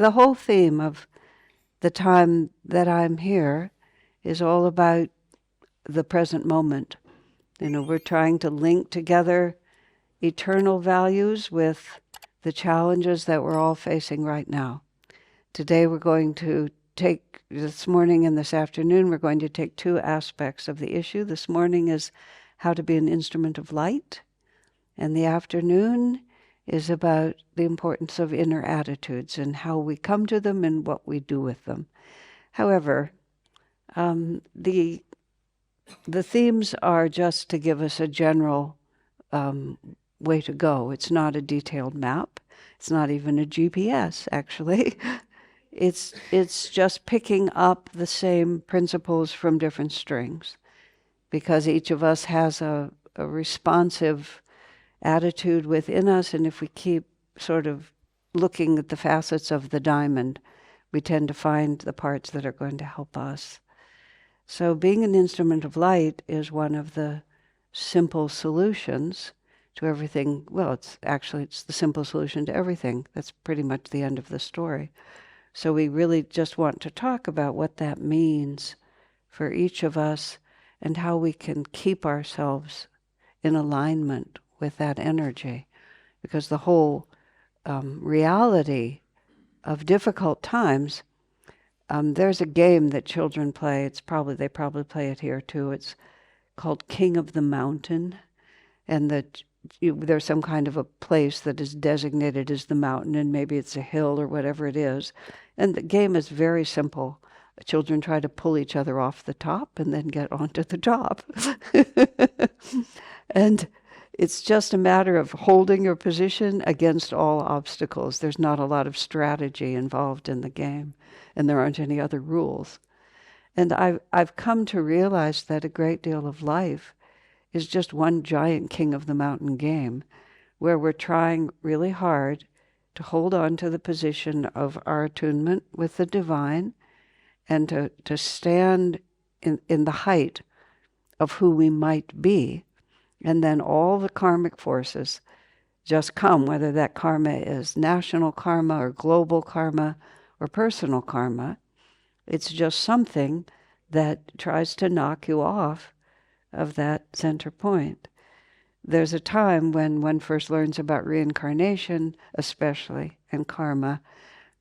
the whole theme of the time that I'm here is all about the present moment. We're trying to link together eternal values with the challenges that we're all facing right now. Today we're going to take, this morning and this afternoon, we're going to take two aspects of the issue. This morning is how to be an instrument of light, and the afternoon is about the importance of inner attitudes and how we come to them and what we do with them. However, the themes are just to give us a general way to go. It's not a detailed map. It's not even a GPS, actually. It's just picking up the same principles from different strings, because each of us has a responsive attitude within us, and if we keep sort of looking at the facets of the diamond, we tend to find the parts that are going to help us. So being an instrument of light is one of the simple solutions to everything. Well, it's the simple solution to everything. That's pretty much the end of the story. So we really just want to talk about what that means for each of us and how we can keep ourselves in alignment with that energy. Because the whole reality of difficult times, there's a game that children play. They probably play it here too. It's called King of the Mountain, and there's some kind of a place that is designated as the mountain, and maybe it's a hill or whatever it is. And the game is very simple. Children try to pull each other off the top and then get onto the top. And it's just a matter of holding your position against all obstacles. There's not a lot of strategy involved in the game, and there aren't any other rules. And I've come to realize that a great deal of life is just one giant King of the Mountain game, where we're trying really hard to hold on to the position of our attunement with the divine, and to stand in the height of who we might be. And then all the karmic forces just come, whether that karma is national karma or global karma or personal karma. It's just something that tries to knock you off of that center point. There's a time when one first learns about reincarnation, especially, and karma,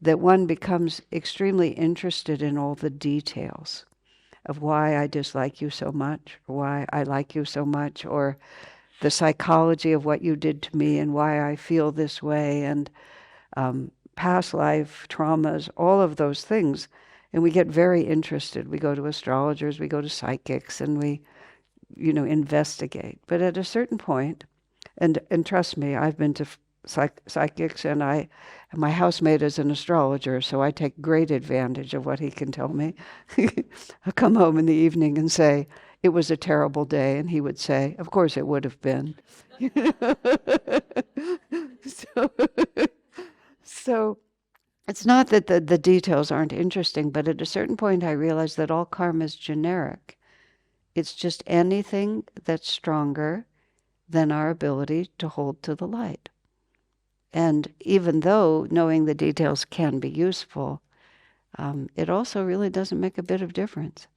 that one becomes extremely interested in all the details of why I dislike you so much, or why I like you so much, or the psychology of what you did to me and why I feel this way, and past life traumas, all of those things. And we get very interested. We go to astrologers, we go to psychics, and we investigate. But at a certain point, and trust me, I've been to psychics, and my housemate is an astrologer, so I take great advantage of what he can tell me. I come home in the evening and say, it was a terrible day, and he would say, of course it would have been. So it's not that the details aren't interesting, but at a certain point I realized that all karma is generic. It's just anything that's stronger than our ability to hold to the light. And even though knowing the details can be useful, it also really doesn't make a bit of difference,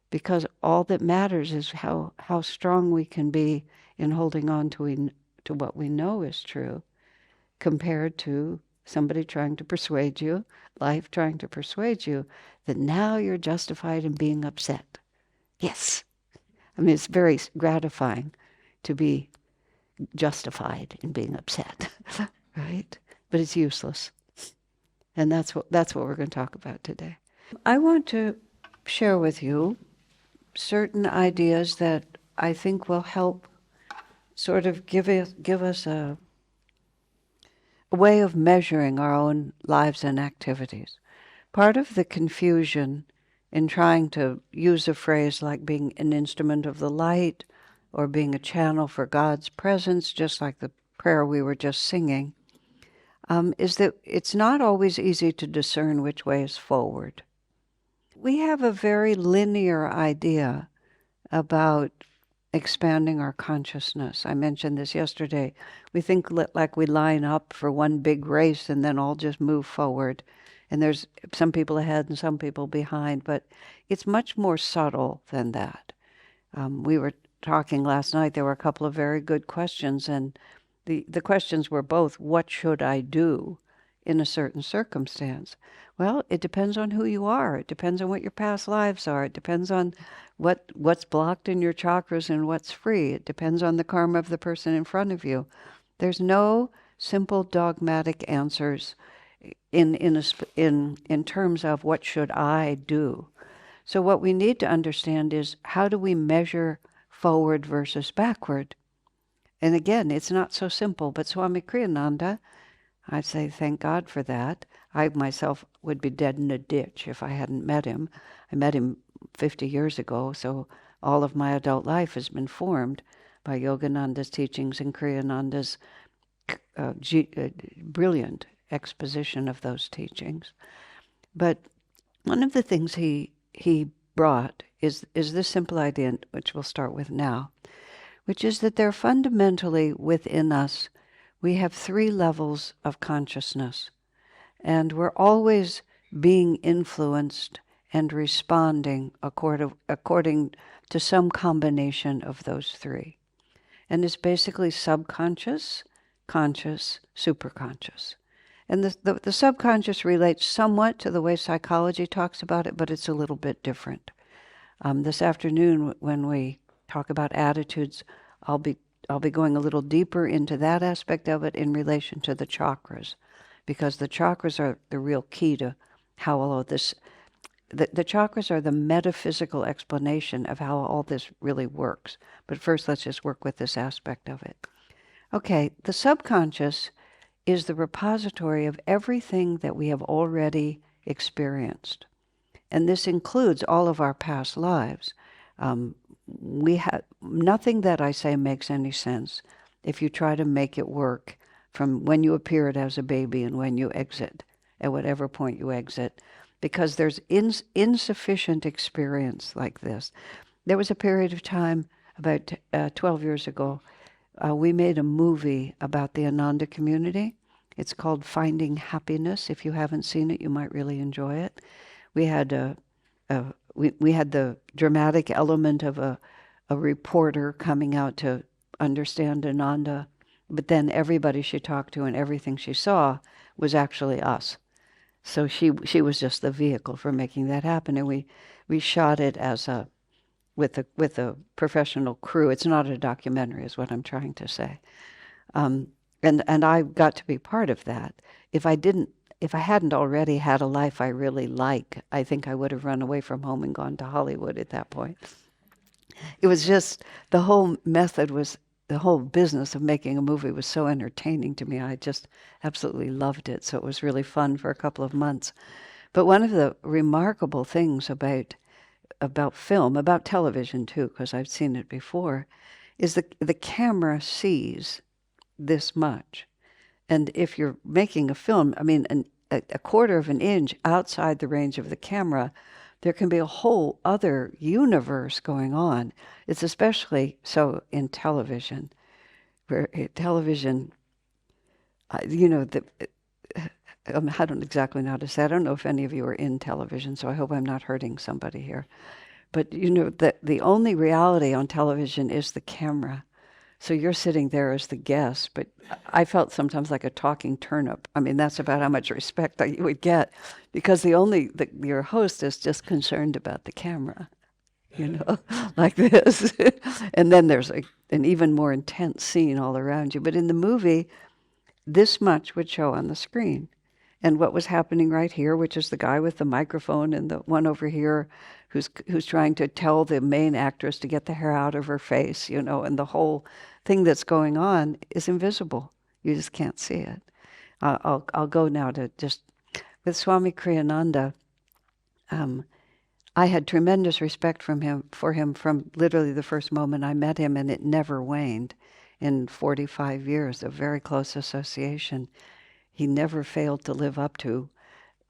because all that matters is how strong we can be in holding on to what we know is true, compared to somebody trying to persuade you, life trying to persuade you, that now you're justified in being upset. Yes. I mean, it's very gratifying to be justified in being upset, right? But it's useless. And that's what we're going to talk about today. I want to share with you certain ideas that I think will help sort of give us a way of measuring our own lives and activities. Part of the confusion in trying to use a phrase like being an instrument of the light or being a channel for God's presence, just like the prayer we were just singing, is that it's not always easy to discern which way is forward. We have a very linear idea about expanding our consciousness. I mentioned this yesterday. We think like we line up for one big race and then all just move forward. And there's some people ahead and some people behind, but it's much more subtle than that. We were talking last night, there were a couple of very good questions, and the questions were both, what should I do in a certain circumstance? Well, it depends on who you are. It depends on what your past lives are. It depends on what's blocked in your chakras and what's free. It depends on the karma of the person in front of you. There's no simple dogmatic answers in terms of what should I do. So what we need to understand is, how do we measure forward versus backward? And again, it's not so simple, but Swami Kriyananda, I'd say thank God for that. I myself would be dead in a ditch if I hadn't met him. I met him 50 years ago, so all of my adult life has been formed by Yogananda's teachings and Kriyananda's brilliant exposition of those teachings. But one of the things he brought is this simple idea, which we'll start with now, which is that there fundamentally within us, we have 3 levels of consciousness, and we're always being influenced and responding according to some combination of those 3. And it's basically subconscious, conscious, superconscious. And the subconscious relates somewhat to the way psychology talks about it, but it's a little bit different. This afternoon, when we talk about attitudes, I'll be going a little deeper into that aspect of it in relation to the chakras, because the chakras are the real key to how all of this. The chakras are the metaphysical explanation of how all this really works. But first, let's just work with this aspect of it. Okay, the subconscious is the repository of everything that we have already experienced. And this includes all of our past lives. We have nothing that I say makes any sense if you try to make it work from when you appeared as a baby and when you exit, at whatever point you exit, because there's insufficient experience like this. There was a period of time about 12 years ago, we made a movie about the Ananda community. It's called Finding Happiness. If you haven't seen it, you might really enjoy it. We had we had the dramatic element of a reporter coming out to understand Ananda, but then everybody she talked to and everything she saw was actually us. So she was just the vehicle for making that happen, and we shot it as with a professional crew. It's not a documentary, is what I'm trying to say. And I got to be part of that. If I hadn't already had a life I really like, I think I would have run away from home and gone to Hollywood at that point. It was just, the whole business of making a movie was so entertaining to me. I just absolutely loved it. So it was really fun for a couple of months. But one of the remarkable things about film, about television too, because I've seen it before, is the camera sees this much. And if you're making a film, I mean, a quarter of an inch outside the range of the camera, there can be a whole other universe going on. It's especially so in television, where television, I don't exactly know how to say. I don't know if any of you are in television, so I hope I'm not hurting somebody here. But the only reality on television is the camera. So you're sitting there as the guest, but I felt sometimes like a talking turnip. I mean, that's about how much respect that you would get, because your host is just concerned about the camera, like this. And then there's an even more intense scene all around you. But in the movie, this much would show on the screen. And what was happening right here, which is the guy with the microphone, and the one over here who's trying to tell the main actress to get the hair out of her face, and the whole thing that's going on is invisible. You just can't see it. I'll go now to just, with Swami Kriyananda, I had tremendous respect for him from literally the first moment I met him, and it never waned in 45 years of very close association. He never failed to live up to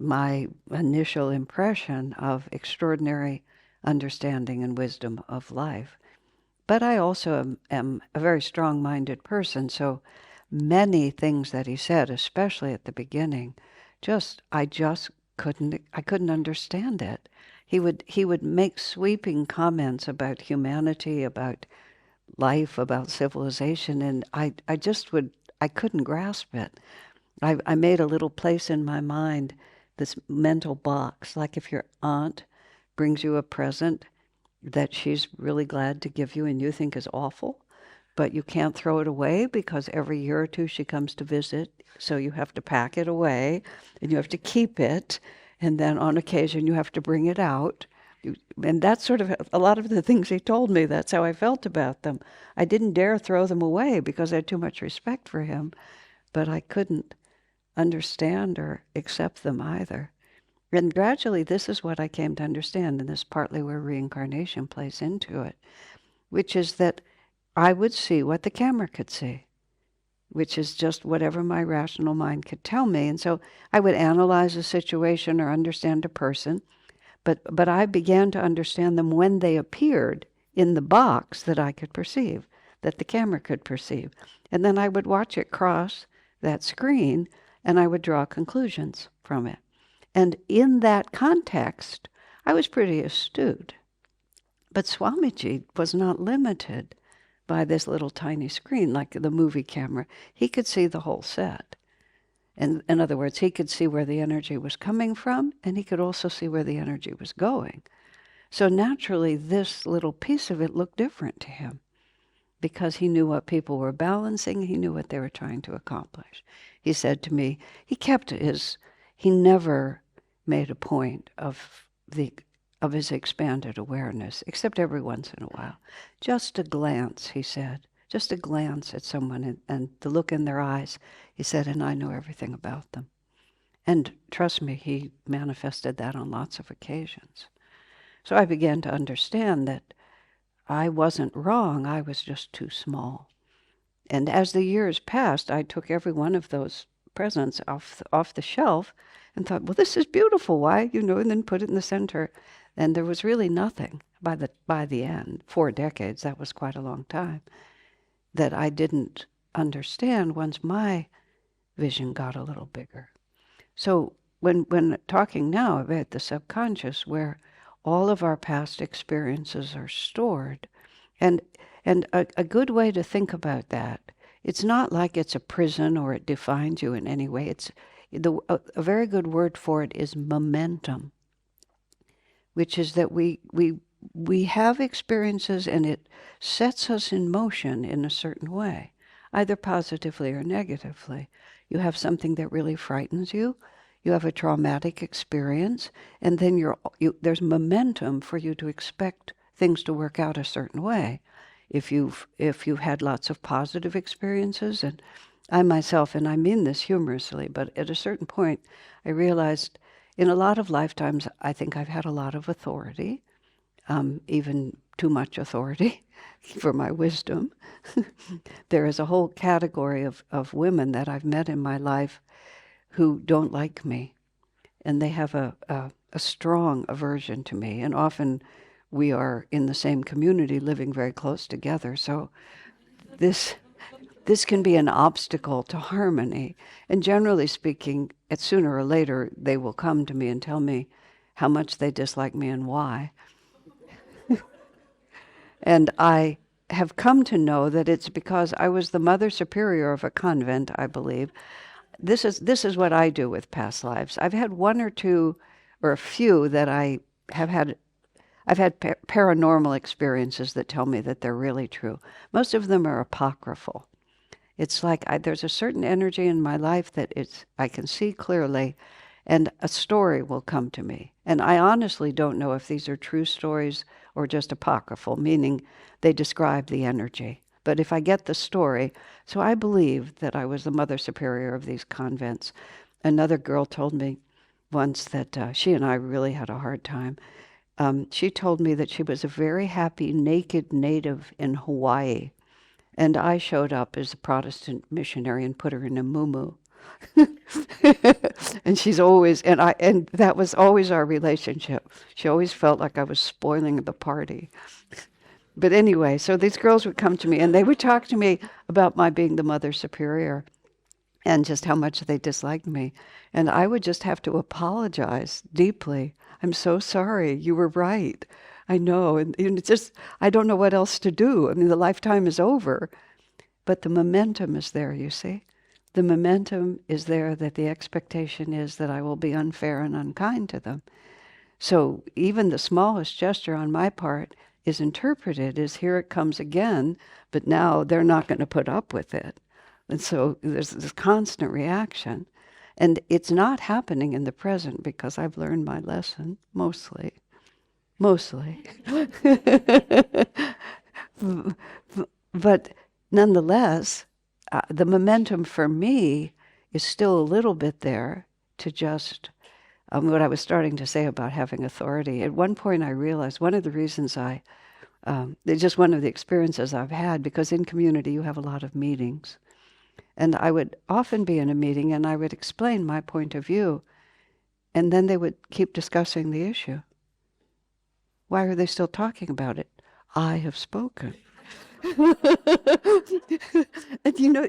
my initial impression of extraordinary understanding and wisdom of life. But I also am a very strong-minded person, so many things that he said, especially at the beginning, I just couldn't understand it. He would make sweeping comments about humanity, about life, about civilization, and I couldn't grasp it. I made a little place in my mind, this mental box, like if your aunt brings you a present that she's really glad to give you and you think is awful, but you can't throw it away because every year or two she comes to visit, so you have to pack it away and you have to keep it, and then on occasion you have to bring it out. And that's sort of a lot of the things he told me. That's how I felt about them. I didn't dare throw them away because I had too much respect for him, but I couldn't understand or accept them either. And gradually, this is what I came to understand, and this is partly where reincarnation plays into it, which is that I would see what the camera could see, which is just whatever my rational mind could tell me. And so I would analyze a situation or understand a person, but I began to understand them when they appeared in the box that I could perceive, that the camera could perceive. And then I would watch it cross that screen, and I would draw conclusions from it. And in that context, I was pretty astute. But Swamiji was not limited by this little tiny screen like the movie camera. He could see the whole set. And in other words, he could see where the energy was coming from, and he could also see where the energy was going. So naturally, this little piece of it looked different to him because he knew what people were balancing, he knew what they were trying to accomplish. He said to me, he never made a point of his expanded awareness, except every once in a while. Just a glance, he said, just a glance at someone and the look in their eyes, he said, and I know everything about them. And trust me, he manifested that on lots of occasions. So I began to understand that I wasn't wrong, I was just too small. And as the years passed, I took every one of those presents off the shelf and thought, well, this is beautiful, why, and then put it in the center. And there was really nothing by the end, 4 decades, that was quite a long time, that I didn't understand once my vision got a little bigger. So when talking now about the subconscious, where all of our past experiences are stored, and a good way to think about that, it's not like it's a prison or it defines you in any way. A very good word for it is momentum, which is that we have experiences and it sets us in motion in a certain way, either positively or negatively. You have something that really frightens you, you have a traumatic experience, and then there's momentum for you to expect things to work out a certain way. If you've had lots of positive experiences, and I myself, and I mean this humorously, but at a certain point I realized in a lot of lifetimes I think I've had a lot of authority, even too much authority for my wisdom. There is a whole category of women that I've met in my life who don't like me, and they have a strong aversion to me, and often we are in the same community living very close together, so this can be an obstacle to harmony. And generally speaking, sooner or later they will come to me and tell me how much they dislike me and why. And I have come to know that it's because I was the Mother Superior of a convent, I believe. This is what I do with past lives. I've had one or two, or a few, that I've had paranormal experiences that tell me that they're really true. Most of them are apocryphal. It's like there's a certain energy in my life that I can see clearly, and a story will come to me. And I honestly don't know if these are true stories or just apocryphal, meaning they describe the energy. But if I get the story, so I believe that I was the Mother Superior of these convents. Another girl told me once that she and I really had a hard time. She told me that she was a very happy naked native in Hawaii, and I showed up as a Protestant missionary and put her in a muumuu. And she's always, and that was always our relationship. She always felt like I was spoiling the party. But anyway, so these girls would come to me and they would talk to me about my being the Mother Superior. and just how much they disliked me. And I would just have to apologize deeply. I'm so sorry. You were right. I know. And it's just, I don't know what else to do. I mean, the lifetime is over. But the momentum is there, you see. The momentum is there that the expectation is that I will be unfair and unkind to them. So even the smallest gesture on my part is interpreted as here it comes again, but now they're not going to put up with it. And so there's this constant reaction. And it's not happening in the present because I've learned my lesson, mostly. Mostly. But nonetheless, the momentum for me is still a little bit there to just, what I was starting to say about having authority. At one point I realized one of the reasons it's just one of the experiences I've had, because in community you have a lot of meetings. And I would often be in a meeting and I would explain my point of view, and then they would keep discussing the issue. Why are they still talking about it? I have spoken. And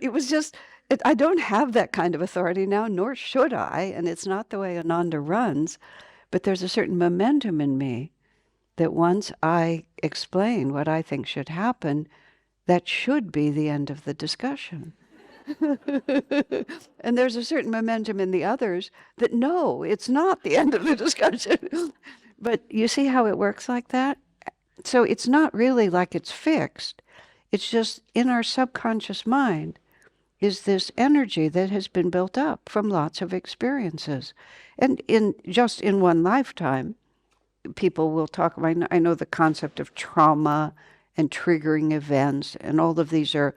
it was just, I don't have that kind of authority now, nor should I, and it's not the way Ananda runs, but there's a certain momentum in me that once I explain what I think should happen, that should be the end of the discussion. And there's a certain momentum in the others that no, it's not the end of the discussion. But you see how it works like that? So it's not really like it's fixed. It's just in our subconscious mind is this energy that has been built up from lots of experiences. And in one lifetime, people will talk about, I know the concept of trauma and triggering events, and all of these are,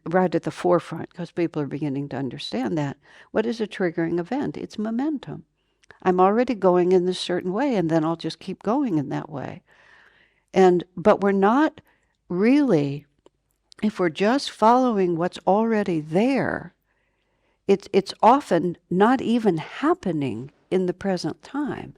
right at the forefront because people are beginning to understand that. What is a triggering event? It's momentum. I'm already going in this certain way, and then I'll just keep going in that way. But we're not really, if we're just following what's already there, it's often not even happening in the present time.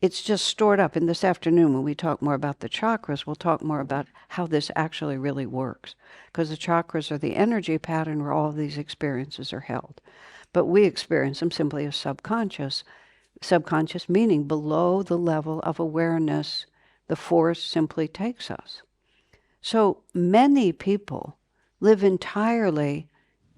It's just stored up. And this afternoon, when we talk more about the chakras, we'll talk more about how this actually really works. Because the chakras are the energy pattern where all of these experiences are held. But we experience them simply as subconscious. Subconscious meaning below the level of awareness the force simply takes us. So many people live entirely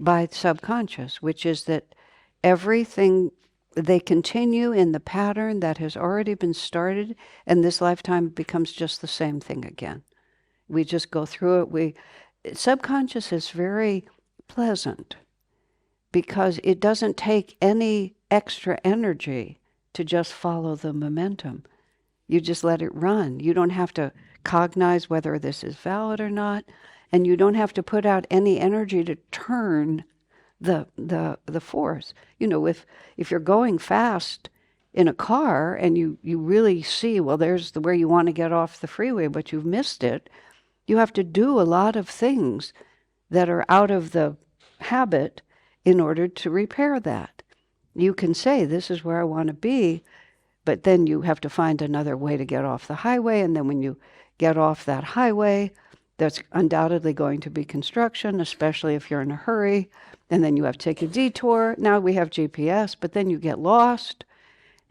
by subconscious, which is that everything, they continue in the pattern that has already been started, and this lifetime becomes just the same thing again. We just go through it. Subconscious is very pleasant because it doesn't take any extra energy to just follow the momentum. You just let it run. You don't have to cognize whether this is valid or not, and you don't have to put out any energy to turn the force. If you're going fast in a car and you really see, well, there's where you want to get off the freeway, but you've missed it, you have to do a lot of things that are out of the habit in order to repair that. You can say, this is where I want to be, but then you have to find another way to get off the highway, and then when you get off that highway, there's undoubtedly going to be construction, especially if you're in a hurry, and then you have to take a detour. Now we have GPS, but then you get lost,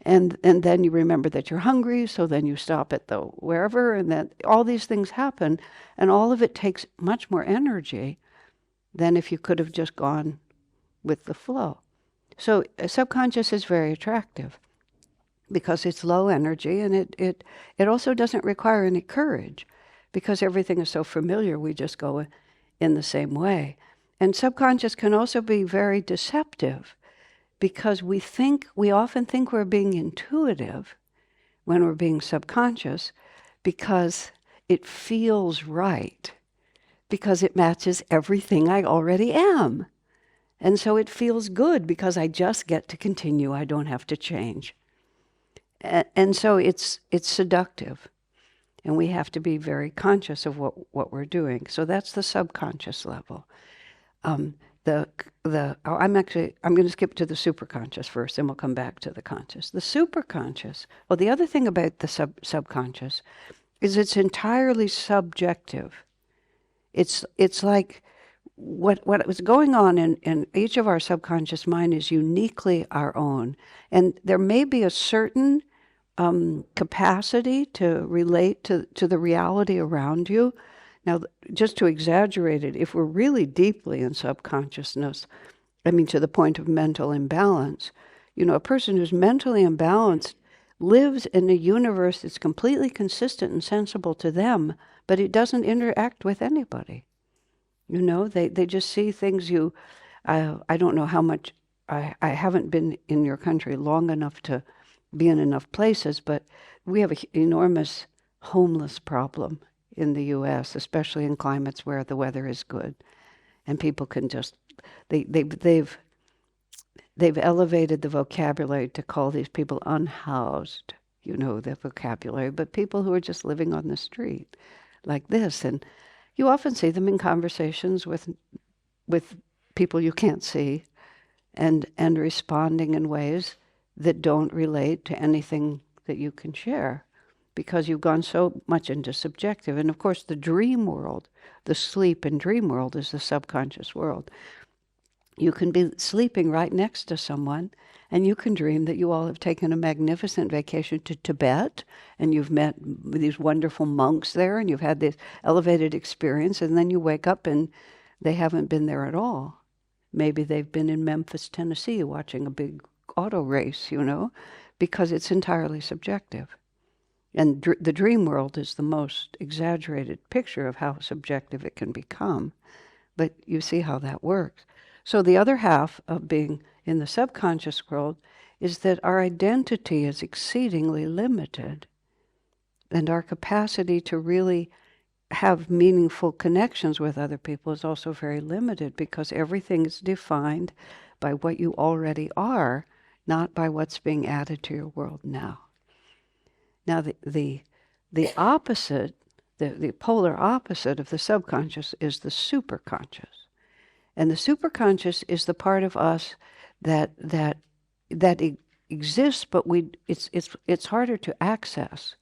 and then you remember that you're hungry, so then you stop at the wherever, and then all these things happen, and all of it takes much more energy than if you could have just gone with the flow. So subconscious is very attractive because it's low energy, and it also doesn't require any courage because everything is so familiar, we just go in the same way. And subconscious can also be very deceptive because we often think we're being intuitive when we're being subconscious because it feels right, because it matches everything I already am. And so it feels good because I just get to continue. I don't have to change. And so it's seductive. And we have to be very conscious of what we're doing. So that's the subconscious level. I'm going to skip to the superconscious first, then we'll come back to the conscious. The superconscious, well, the other thing about the subconscious is it's entirely subjective. It's like what was going on in each of our subconscious mind is uniquely our own. And there may be a certain capacity to relate to the reality around you. Now, just to exaggerate it, if we're really deeply in subconsciousness, to the point of mental imbalance, a person who's mentally imbalanced lives in a universe that's completely consistent and sensible to them, but it doesn't interact with anybody. They just see things I don't know how much, I haven't been in your country long enough to be in enough places, but we have an enormous homeless problem in the U.S., especially in climates where the weather is good. And people can just, they've elevated the vocabulary to call these people unhoused, the vocabulary, but people who are just living on the street like this. And you often see them in conversations with people you can't see and responding in ways that don't relate to anything that you can share because you've gone so much into subjective. And of course, the dream world, the sleep and dream world is the subconscious world. You can be sleeping right next to someone and you can dream that you all have taken a magnificent vacation to Tibet and you've met these wonderful monks there and you've had this elevated experience, and then you wake up and they haven't been there at all. Maybe they've been in Memphis, Tennessee watching a big auto race, because it's entirely subjective. And the dream world is the most exaggerated picture of how subjective it can become. But you see how that works. So the other half of being in the subconscious world is that our identity is exceedingly limited. And our capacity to really have meaningful connections with other people is also very limited because everything is defined by what you already are, not by what's being added to your world now. Now, the opposite, the polar opposite of the subconscious is the superconscious. And the superconscious is the part of us that exists, but it's harder to access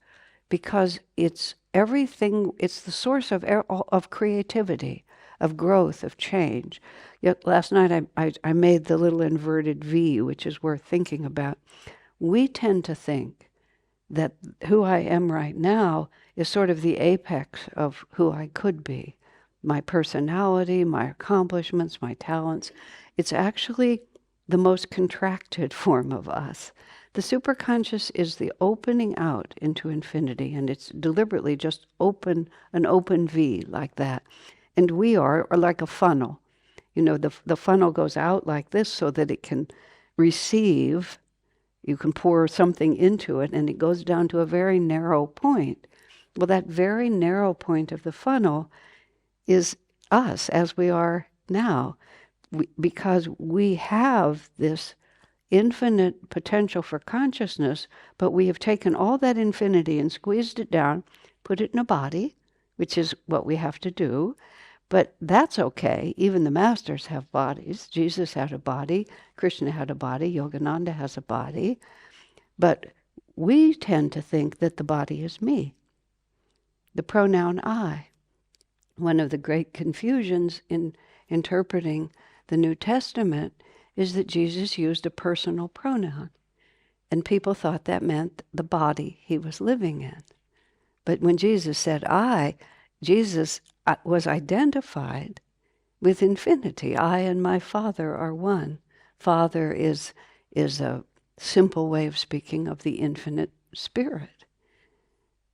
because it's everything. It's the source of creativity, of growth, of change. Yet last night I made the little inverted V, which is worth thinking about. We tend to think that who I am right now is sort of the apex of who I could be. My personality, my accomplishments, my talents. It's actually the most contracted form of us. The superconscious is the opening out into infinity, and it's deliberately just an open V like that. And we are like a funnel. The funnel goes out like this so that it can receive. You can pour something into it, and it goes down to a very narrow point. Well, that very narrow point of the funnel is us as we are now, because we have this infinite potential for consciousness, but we have taken all that infinity and squeezed it down, put it in a body, which is what we have to do. But that's okay. Even the masters have bodies. Jesus had a body. Krishna had a body. Yogananda has a body. But we tend to think that the body is me. The pronoun I. One of the great confusions in interpreting the New Testament is that Jesus used a personal pronoun. And people thought that meant the body he was living in. But when Jesus said I, Jesus was identified with infinity. I and my Father are one. Father is a simple way of speaking of the infinite Spirit.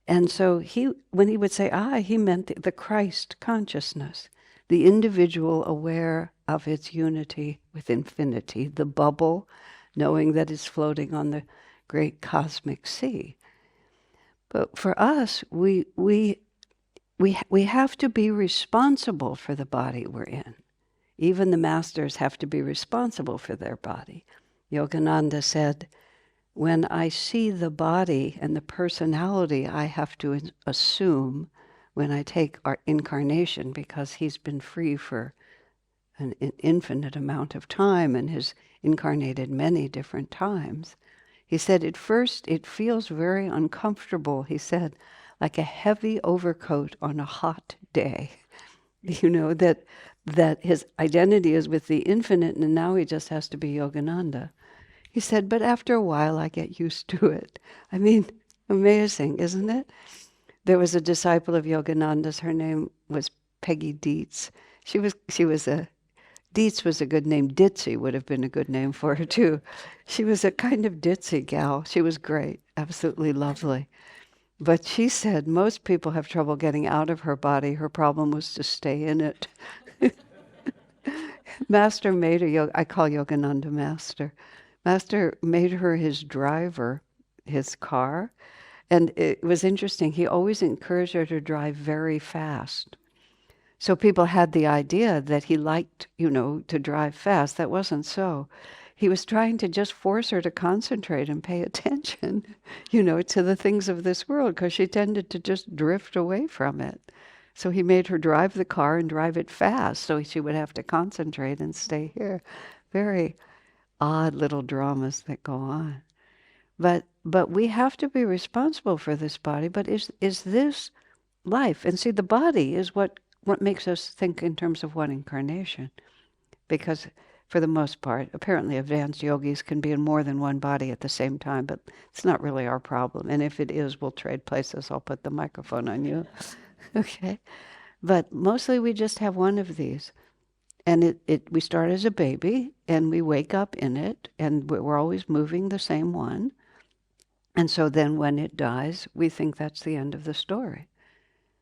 And so when he would say I, he meant the Christ consciousness, the individual aware of its unity with infinity, the bubble, knowing that it's floating on the great cosmic sea. But for us, we have to be responsible for the body we're in. Even the masters have to be responsible for their body. Yogananda said, when I see the body and the personality I have to assume when I take our incarnation, because he's been free for an infinite amount of time and has incarnated many different times. He said, at first it feels very uncomfortable, he said, like a heavy overcoat on a hot day. That that his identity is with the infinite, and now he just has to be Yogananda. He said, but after a while I get used to it. I mean, amazing, isn't it? There was a disciple of Yogananda's, her name was Peggy Dietz. Dietz was a good name. Ditzy would have been a good name for her too. She was a kind of ditzy gal. She was great, absolutely lovely. But she said most people have trouble getting out of her body. Her problem was to stay in it. Master made her, I call Yogananda Master. Master made her his driver, his car. And it was interesting. He always encouraged her to drive very fast. So people had the idea that he liked, to drive fast. That wasn't so. He was trying to just force her to concentrate and pay attention, to the things of this world, because she tended to just drift away from it. So he made her drive the car and drive it fast, so she would have to concentrate and stay here. Very odd little dramas that go on. But we have to be responsible for this body. But is this life? And see, the body is what makes us think in terms of one incarnation. Because for the most part, apparently advanced yogis can be in more than one body at the same time, but it's not really our problem. And if it is, we'll trade places. I'll put the microphone on you. Okay? But mostly we just have one of these. And we start as a baby, and we wake up in it, and we're always moving the same one. And so then when it dies, we think that's the end of the story.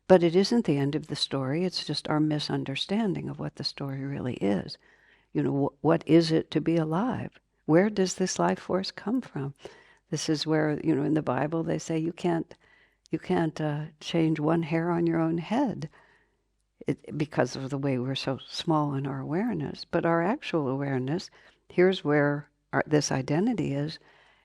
But it isn't the end of the story. It's just our misunderstanding of what the story really is. What is it to be alive? Where does this life force come from? This is where, in the Bible they say you can't change one hair on your own head because of the way we're so small in our awareness. But our actual awareness, here's where this identity is,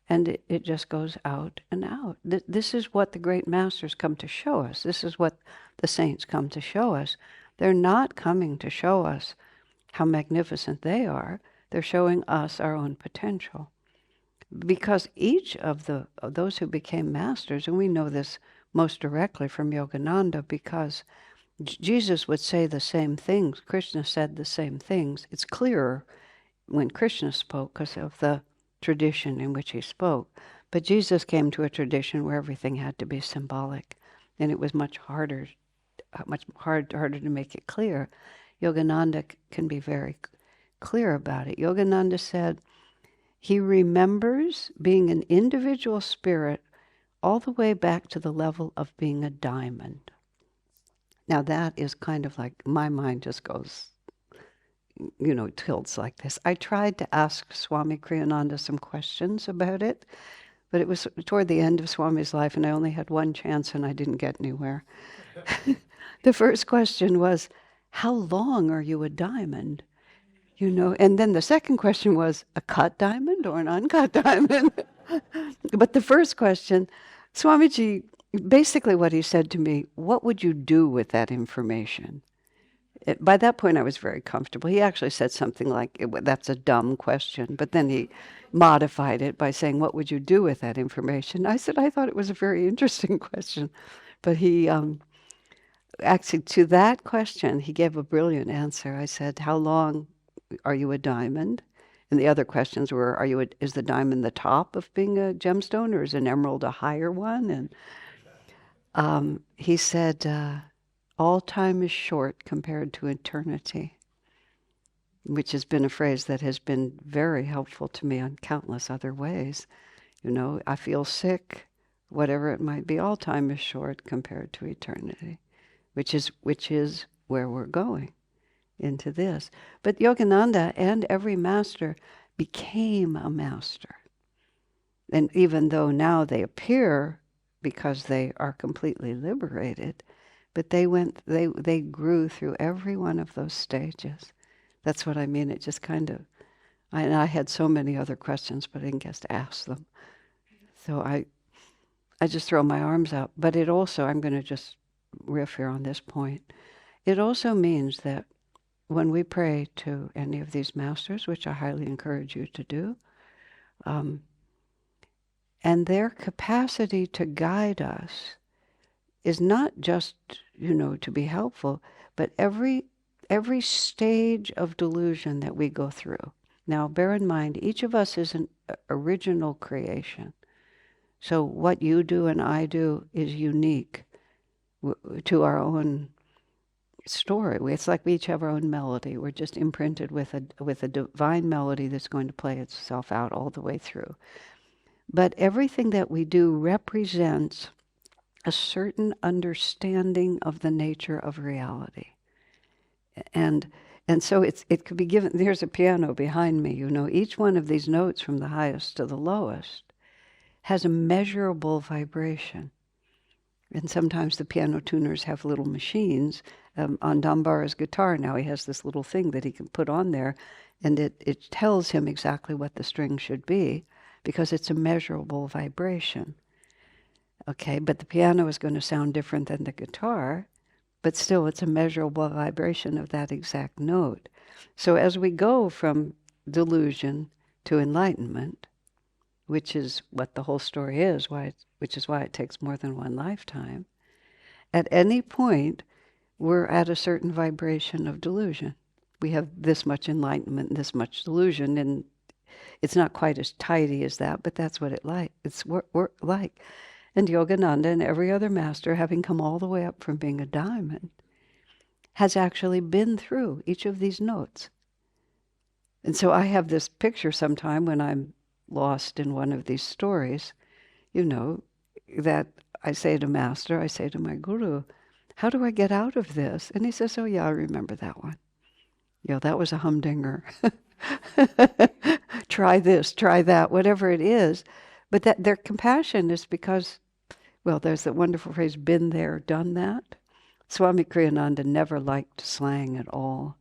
and it just goes out and out. This is what the great masters come to show us. This is what the saints come to show us. They're not coming to show us how magnificent they are. They're showing us our own potential. Because each of those who became masters, and we know this most directly from Yogananda, because Jesus would say the same things. Krishna said the same things. It's clearer when Krishna spoke because of the tradition in which he spoke. But Jesus came to a tradition where everything had to be symbolic, and it was much harder to make it clear. Yogananda can be very clear about it. Yogananda said he remembers being an individual spirit all the way back to the level of being a diamond. Now that is kind of like, my mind just goes, tilts like this. I tried to ask Swami Kriyananda some questions about it, but it was toward the end of Swami's life, and I only had one chance, and I didn't get anywhere. The first question was, how long are you a diamond? And then the second question was, a cut diamond or an uncut diamond? But the first question, Swamiji, basically what he said to me, what would you do with that information? By that point, I was very comfortable. He actually said something like, that's a dumb question. But then he modified it by saying, what would you do with that information? I said, I thought it was a very interesting question. But he, actually, to that question, he gave a brilliant answer. I said, how long are you a diamond? And the other questions were, is the diamond the top of being a gemstone, or is an emerald a higher one? And he said, all time is short compared to eternity, which has been a phrase that has been very helpful to me on countless other ways. I feel sick, whatever it might be, all time is short compared to eternity, which is where we're going into this. But Yogananda and every master became a master. And even though now they appear because they are completely liberated, but they grew through every one of those stages. That's what I mean. It just kind of, I had so many other questions, but I didn't get to ask them. So I just throw my arms out. But it also, I'm going to just riff here on this point, it also means that when we pray to any of these masters, which I highly encourage you to do, and their capacity to guide us is not just, to be helpful, but every every stage of delusion that we go through. Now, bear in mind, each of us is an original creation. So what you do and I do is unique to our own story. It's like we each have our own melody. We're just imprinted with a divine melody that's going to play itself out all the way through. But everything that we do represents a certain understanding of the nature of reality. And so it could be given, there's a piano behind me, each one of these notes from the highest to the lowest has a measurable vibration. And sometimes the piano tuners have little machines. On Dambara's guitar now, he has this little thing that he can put on there, and it tells him exactly what the string should be, because it's a measurable vibration. Okay, but the piano is going to sound different than the guitar, but still it's a measurable vibration of that exact note. So as we go from delusion to enlightenment, which is what the whole story is, which is why it takes more than one lifetime, at any point we're at a certain vibration of delusion. We have this much enlightenment and this much delusion, and it's not quite as tidy as that, but that's what it's like. And Yogananda and every other master, having come all the way up from being a diamond, has actually been through each of these notes. And so I have this picture sometime when I'm lost in one of these stories, that I say to Master, I say to my Guru, how do I get out of this? And he says, oh yeah, I remember that one. That was a humdinger. Try this, try that, whatever it is. But that their compassion is because, there's that wonderful phrase, been there, done that. Swami Kriyananda never liked slang at all.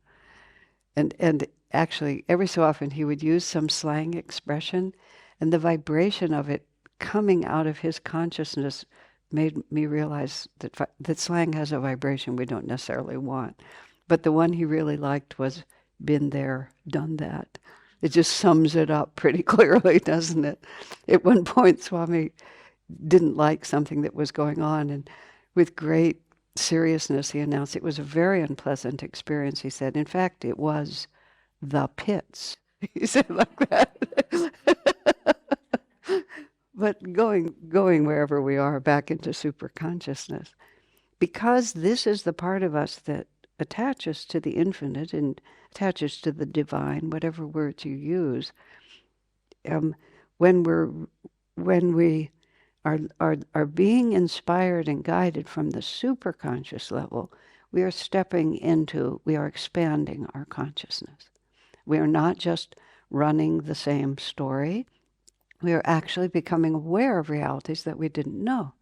And actually, every so often he would use some slang expression, and the vibration of it coming out of his consciousness made me realize that slang has a vibration we don't necessarily want. But the one he really liked was, been there, done that. It just sums it up pretty clearly, doesn't it? At one point, Swami didn't like something that was going on, and with great seriousness he announced it was a very unpleasant experience. He said, in fact, it was the pits. He said like that. But going wherever we are, back into superconsciousness, because this is the part of us that attaches to the infinite and attaches to the divine, whatever words you use. When we are being inspired and guided from the superconscious level, we are expanding our consciousness. We are not just running the same story. We are actually becoming aware of realities that we didn't know,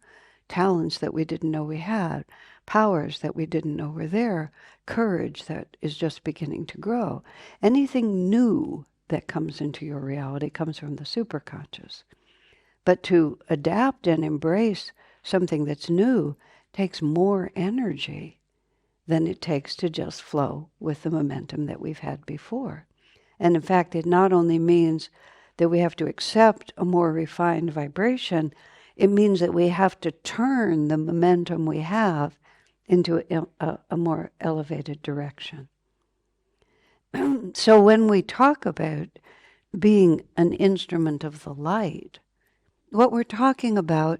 talents that we didn't know we had, powers that we didn't know were there, courage that is just beginning to grow. Anything new that comes into your reality comes from the superconscious. But to adapt and embrace something that's new takes more energy than it takes to just flow with the momentum that we've had before. And in fact, it not only means that we have to accept a more refined vibration, it means that we have to turn the momentum we have into a more elevated direction. So when we talk about being an instrument of the light, what we're talking about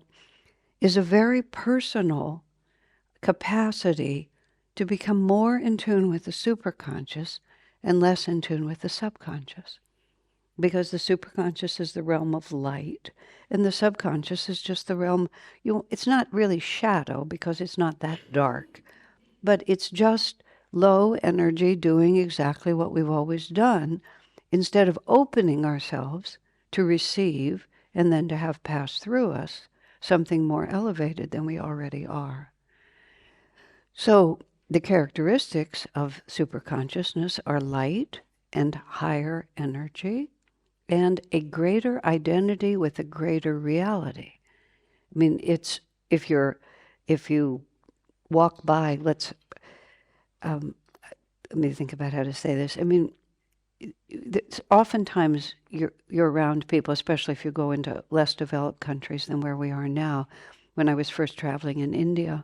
is a very personal capacity to become more in tune with the superconscious and less in tune with the subconscious. Because the superconscious is the realm of light, and the subconscious is just the realm, it's not really shadow because it's not that dark, but it's just low energy doing exactly what we've always done, instead of opening ourselves to receive and then to have pass through us something more elevated than we already are. So the characteristics of superconsciousness are light and higher energy, and a greater identity with a greater reality. I mean, it's if you walk by, let me think about how to say this. I mean, oftentimes you're around people, especially if you go into less developed countries than where we are now. When I was first traveling in India,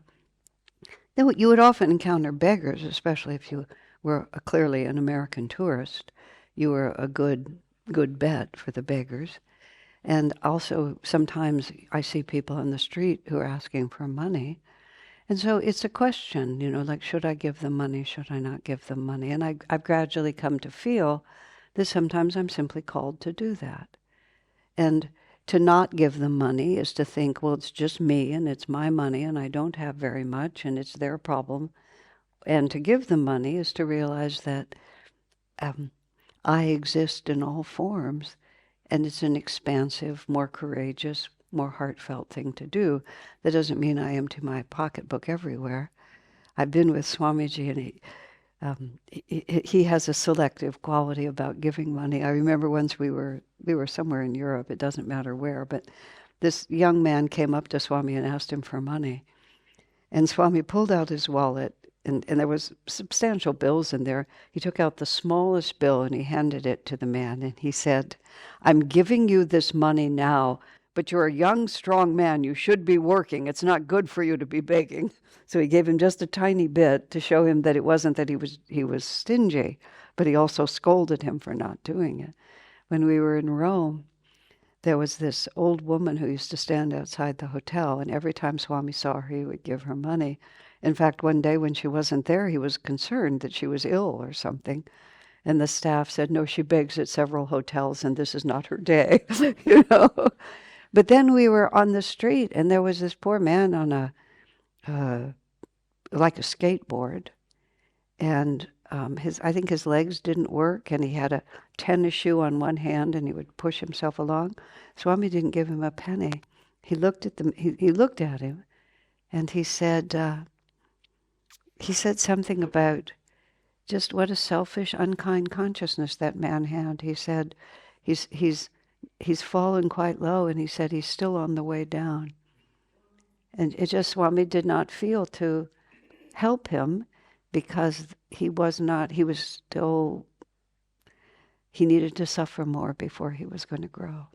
you would often encounter beggars, especially if you were clearly an American tourist, you were a good bet for the beggars. And also, sometimes I see people on the street who are asking for money. And so it's a question, like, should I give them money? Should I not give them money? And I've gradually come to feel that sometimes I'm simply called to do that. And to not give them money is to think, well, it's just me and it's my money and I don't have very much and it's their problem. And to give them money is to realize that I exist in all forms, and it's an expansive, more courageous, more heartfelt thing to do. That doesn't mean I empty my pocketbook everywhere. I've been with Swamiji, and he has a selective quality about giving money. I remember once we were somewhere in Europe, it doesn't matter where, but this young man came up to Swami and asked him for money. And Swami pulled out his wallet, and there was substantial bills in there. He took out the smallest bill and he handed it to the man, and he said, "I'm giving you this money now, but you're a young, strong man. You should be working. It's not good for you to be begging." So he gave him just a tiny bit to show him that it wasn't that he was stingy, but he also scolded him for not doing it. When we were in Rome, there was this old woman who used to stand outside the hotel, and every time Swami saw her, he would give her money. In fact, one day when she wasn't there, he was concerned that she was ill or something. And the staff said, "No, she begs at several hotels, and this is not her day." But then we were on the street, and there was this poor man on like a skateboard, and I think his legs didn't work, and he had a tennis shoe on one hand, and he would push himself along. Swami didn't give him a penny. He looked at he looked at him, and he said something about just what a selfish, unkind consciousness that man had. He said he's fallen quite low, and he said he's still on the way down. And it just, Swami did not feel to help him, because he needed to suffer more before he was going to grow.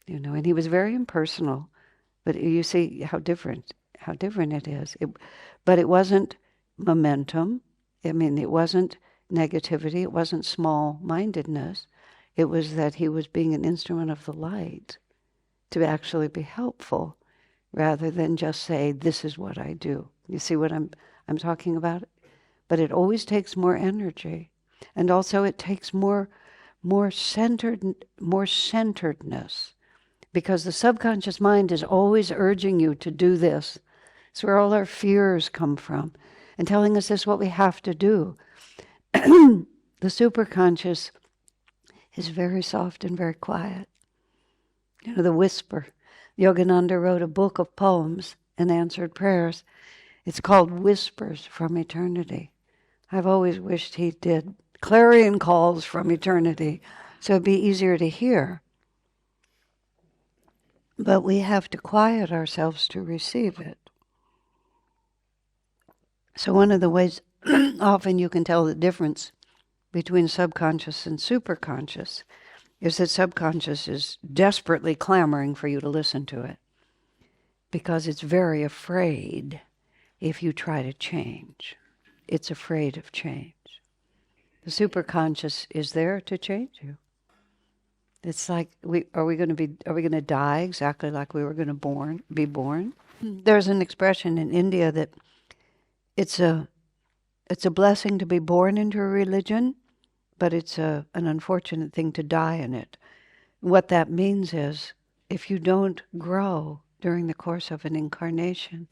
And he was very impersonal, but you see how different it is. But it wasn't momentum. I mean, it wasn't negativity. It wasn't small-mindedness. It was that he was being an instrument of the light to actually be helpful, rather than just say, "This is what I do." You see what I'm talking about? But it always takes more energy, and also it takes more centeredness, because the subconscious mind is always urging you to do this. It's where all our fears come from, and telling us this is what we have to do. The superconscious is very soft and very quiet. The whisper. Yogananda wrote a book of poems and answered prayers. It's called Whispers from Eternity. I've always wished he did clarion calls from eternity, so it'd be easier to hear. But we have to quiet ourselves to receive it. So one of the ways often you can tell the difference between subconscious and superconscious is that subconscious is desperately clamoring for you to listen to it, because it's very afraid if you try to change. It's afraid of change. The superconscious is there to change you. It's like, are we going to die exactly like we were going to be born? There's an expression in India that it's a blessing to be born into a religion, but it's an unfortunate thing to die in it. What that means is, if you don't grow during the course of an incarnation,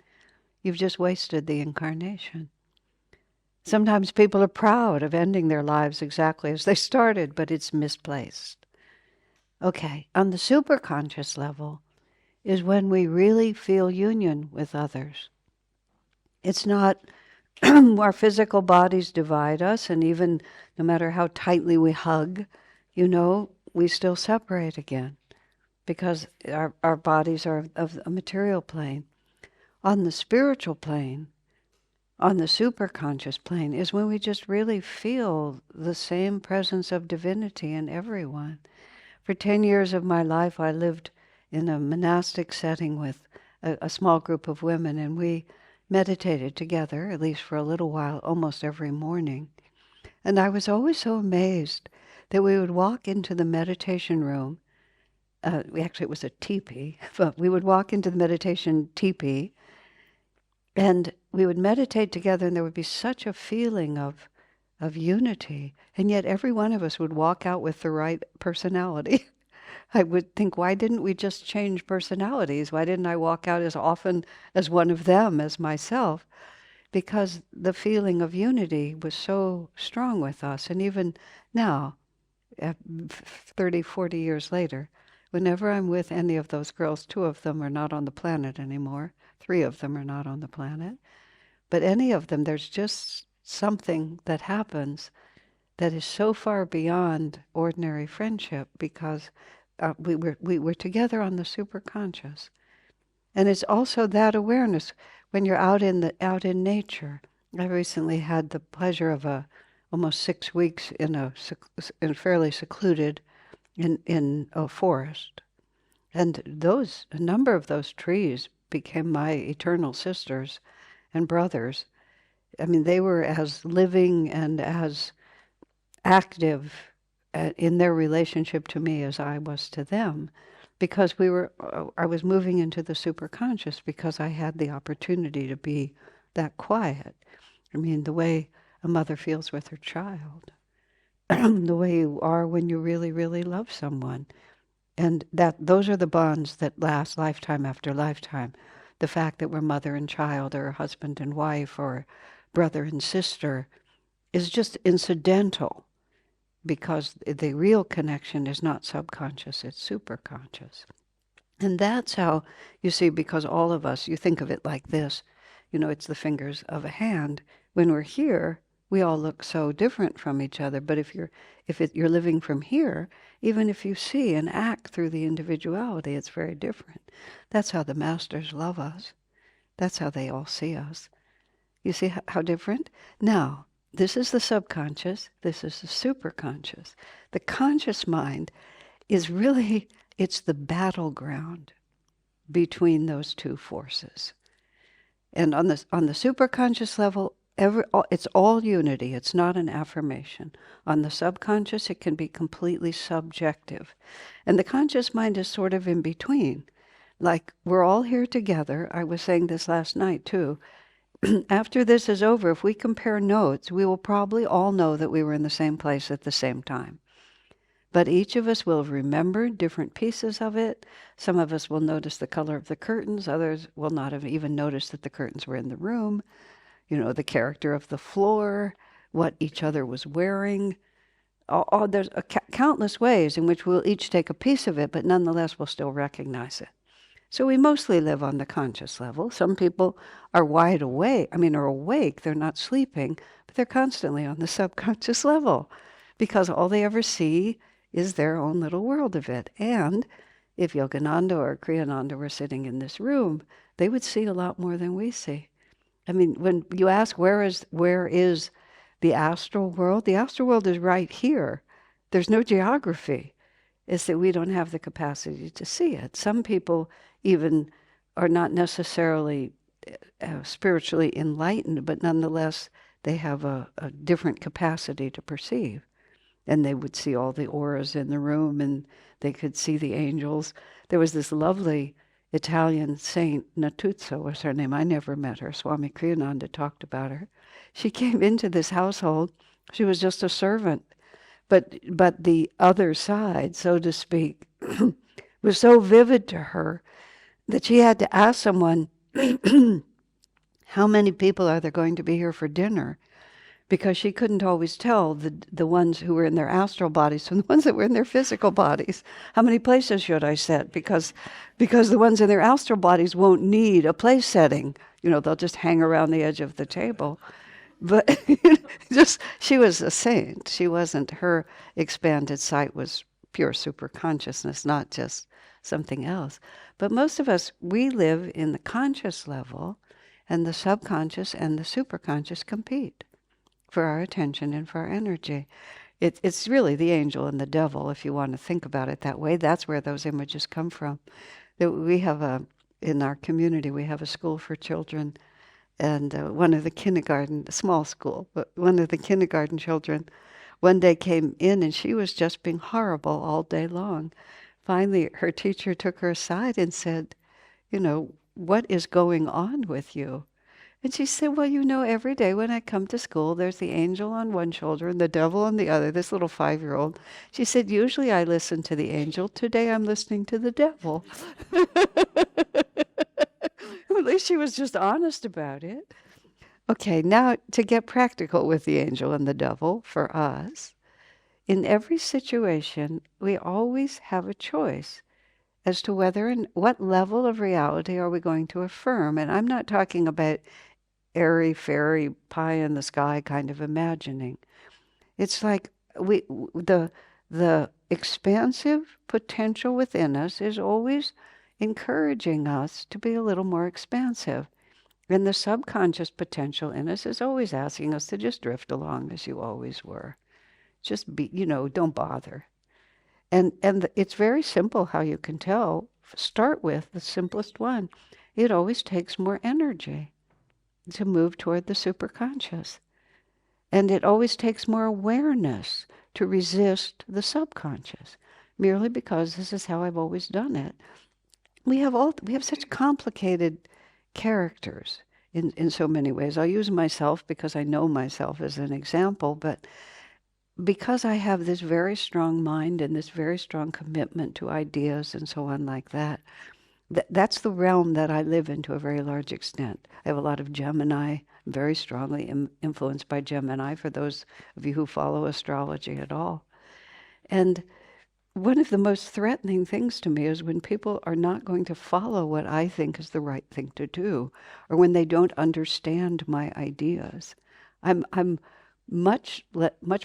you've just wasted the incarnation. Sometimes people are proud of ending their lives exactly as they started, but it's misplaced. Okay, on the superconscious level is when we really feel union with others. It's not our physical bodies divide us, and even no matter how tightly we hug, we still separate again, because our bodies are of a material plane. On the spiritual plane, on the superconscious plane, is when we just really feel the same presence of divinity in everyone. For 10 years of my life, I lived in a monastic setting with a small group of women, and we meditated together, at least for a little while, almost every morning. And I was always so amazed that we would walk into the meditation room. It was a teepee, but we would walk into the meditation teepee, and we would meditate together, and there would be such a feeling of unity. And yet every one of us would walk out with the right personality. I would think, why didn't we just change personalities? Why didn't I walk out as often as one of them, as myself? Because the feeling of unity was so strong with us. And even now, 30, 40 years later, whenever I'm with any of those girls, 2 of them are not on the planet anymore. 3 of them are not on the planet. But any of them, there's just something that happens that is so far beyond ordinary friendship, because we were together on the superconscious. And it's also that awareness when you're out in nature. I recently had the pleasure of almost 6 weeks in fairly secluded in a forest, and a number of those trees became my eternal sisters and brothers. I mean, they were as living and as active in their relationship to me as I was to them, because I was moving into the superconscious, because I had the opportunity to be that quiet. I mean, the way a mother feels with her child, the way you are when you really, really love someone. And those are the bonds that last lifetime after lifetime. The fact that we're mother and child, or husband and wife, or brother and sister, is just incidental, because the real connection is not subconscious, it's superconscious. And that's how, you see, because all of us, you think of it like this, it's the fingers of a hand. When we're here, we all look so different from each other. But if you're living from here, even if you see and act through the individuality, it's very different. That's how the masters love us. That's how they all see us. You see how different? Now, this is the subconscious, this is the superconscious. The conscious mind is really, it's the battleground between those two forces. And on the superconscious level, it's all unity. It's not an affirmation. On the subconscious, it can be completely subjective. And the conscious mind is sort of in between. Like, we're all here together. I was saying this last night, too. After this is over, if we compare notes, we will probably all know that we were in the same place at the same time. But each of us will have remembered different pieces of it. Some of us will notice the color of the curtains. Others will not have even noticed that the curtains were in the room. The character of the floor, what each other was wearing. There's countless ways in which we'll each take a piece of it, but nonetheless we'll still recognize it. So we mostly live on the conscious level. Some people are wide awake, are awake, they're not sleeping, but they're constantly on the subconscious level, because all they ever see is their own little world of it. And if Yogananda or Kriyananda were sitting in this room, they would see a lot more than we see. When you ask where is the astral world is right here. There's no geography. It's that we don't have the capacity to see it. Some people even are not necessarily spiritually enlightened, but nonetheless they have a different capacity to perceive. And they would see all the auras in the room, and they could see the angels. There was this lovely Italian saint, Natuzza was her name. I never met her. Swami Kriyananda talked about her. She came into this household. She was just a servant. But the other side, so to speak, was so vivid to her that she had to ask someone, how many people are there going to be here for dinner? Because she couldn't always tell the ones who were in their astral bodies from the ones that were in their physical bodies. How many places should I set? Because the ones in their astral bodies won't need a place setting. They'll just hang around the edge of the table. But she was a saint. She wasn't, her expanded sight was pure super consciousness, not just something else. But most of us, we live in the conscious level, and the subconscious and the superconscious compete for our attention and for our energy. It's really the angel and the devil, if you want to think about it that way. That's where those images come from. We have in our community, we have a school for children And one of the kindergarten, small school, but one of the kindergarten children one day came in and she was just being horrible all day long. Finally, her teacher took her aside and said, what is going on with you? And she said, well, every day when I come to school, there's the angel on one shoulder and the devil on the other, this little 5-year-old. She said, usually I listen to the angel. Today I'm listening to the devil. At least she was just honest about it. Okay, now to get practical with the angel and the devil for us, in every situation, we always have a choice as to whether and what level of reality are we going to affirm. And I'm not talking about airy, fairy, pie in the sky kind of imagining. It's like the expansive potential within us is always encouraging us to be a little more expansive. And the subconscious potential in us is always asking us to just drift along as you always were. Just be, don't bother. And it's very simple how you can tell. Start with the simplest one. It always takes more energy to move toward the superconscious. And it always takes more awareness to resist the subconscious, merely because this is how I've always done it. We have such complicated characters in so many ways. I'll use myself because I know myself as an example, but because I have this very strong mind and this very strong commitment to ideas and so on like that, that's the realm that I live in to a very large extent. I have a lot of Gemini, very strongly influenced by Gemini, for those of you who follow astrology at all. And one of the most threatening things to me is when people are not going to follow what I think is the right thing to do, or when they don't understand my ideas. I'm much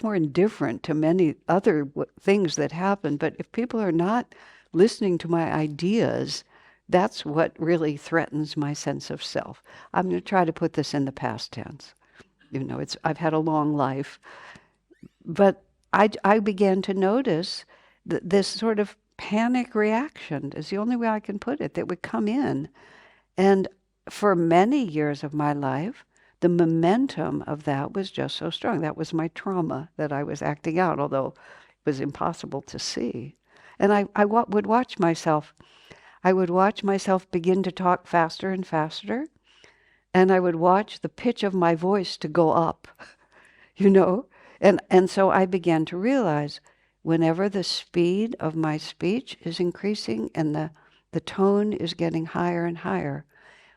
more indifferent to many other things that happen, but if people are not listening to my ideas, that's what really threatens my sense of self. I'm going to try to put this in the past tense. I've had a long life, but I began to notice this sort of panic reaction is the only way I can put it, that would come in. And for many years of my life, the momentum of that was just so strong. That was my trauma that I was acting out, although it was impossible to see. And I would watch myself. I would watch myself begin to talk faster and faster, and I would watch the pitch of my voice to go up, And so I began to realize whenever the speed of my speech is increasing and the tone is getting higher and higher,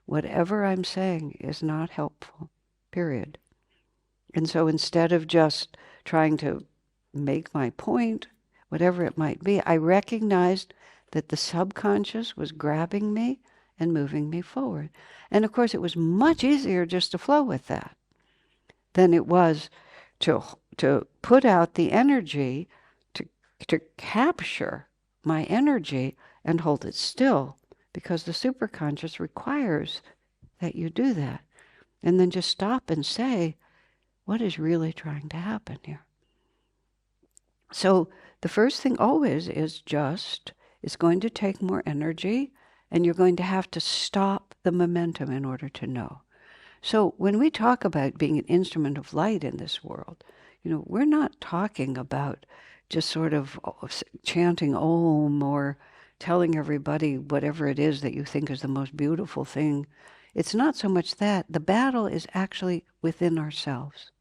whatever I'm saying is not helpful, period. And so instead of just trying to make my point, whatever it might be, I recognized that the subconscious was grabbing me and moving me forward. And of course, it was much easier just to flow with that than it was to put out the energy, to capture my energy and hold it still, because the superconscious requires that you do that. And then just stop and say, what is really trying to happen here? So the first thing always is it's going to take more energy, and you're going to have to stop the momentum in order to know. So when we talk about being an instrument of light in this world, we're not talking about just sort of chanting Om or telling everybody whatever it is that you think is the most beautiful thing. It's not so much that. The battle is actually within ourselves.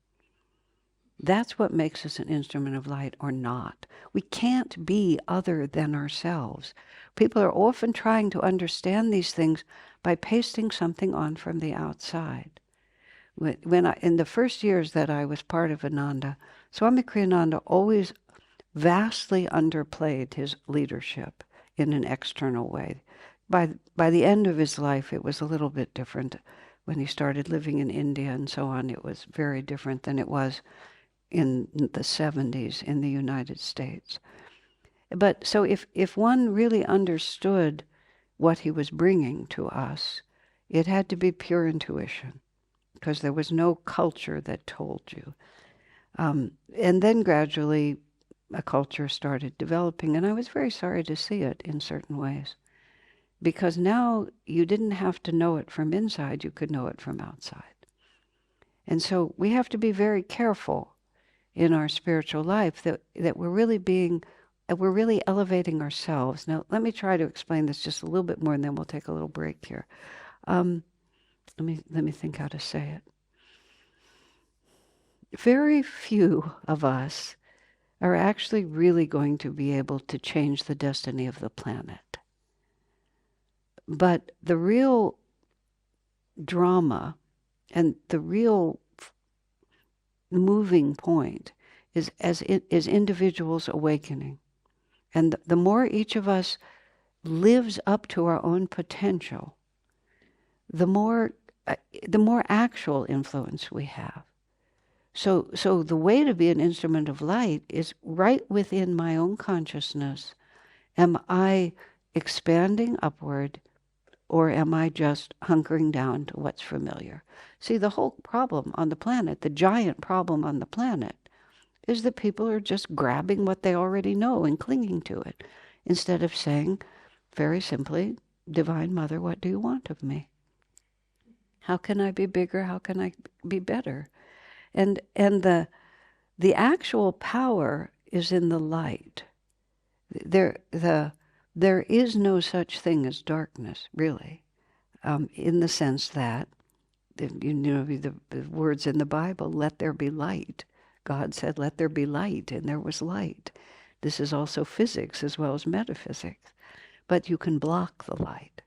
That's what makes us an instrument of light or not. We can't be other than ourselves. People are often trying to understand these things by pasting something on from the outside. In the first years that I was part of Ananda, Swami Kriyananda always vastly underplayed his leadership in an external way. By the end of his life, it was a little bit different. When he started living in India and so on, it was very different than it was in the 70s in the United States. But so if one really understood what he was bringing to us, it had to be pure intuition, because there was no culture that told you. And then gradually a culture started developing, and I was very sorry to see it in certain ways. because now you didn't have to know it from inside, you could know it from outside. And so we have to be very careful in our spiritual life that we're really elevating ourselves. Now, let me try to explain this just a little bit more, and then we'll take a little break here. Let me think how to say it. Very few of us are actually really going to be able to change the destiny of the planet. But the real drama and the real moving point is individuals awakening. And the more each of us lives up to our own potential, the more actual influence we have. So the way to be an instrument of light is right within my own consciousness. Am I expanding upward, or am I just hunkering down to what's familiar? See, the whole problem on the planet, the giant problem on the planet, is that people are just grabbing what they already know and clinging to it, instead of saying, very simply, Divine Mother, what do you want of me? How can I be bigger? How can I be better? And the actual power is in the light. There is no such thing as darkness, really, in the sense that, the words in the Bible, let there be light. God said, let there be light, and there was light. This is also physics as well as metaphysics. But you can block the light.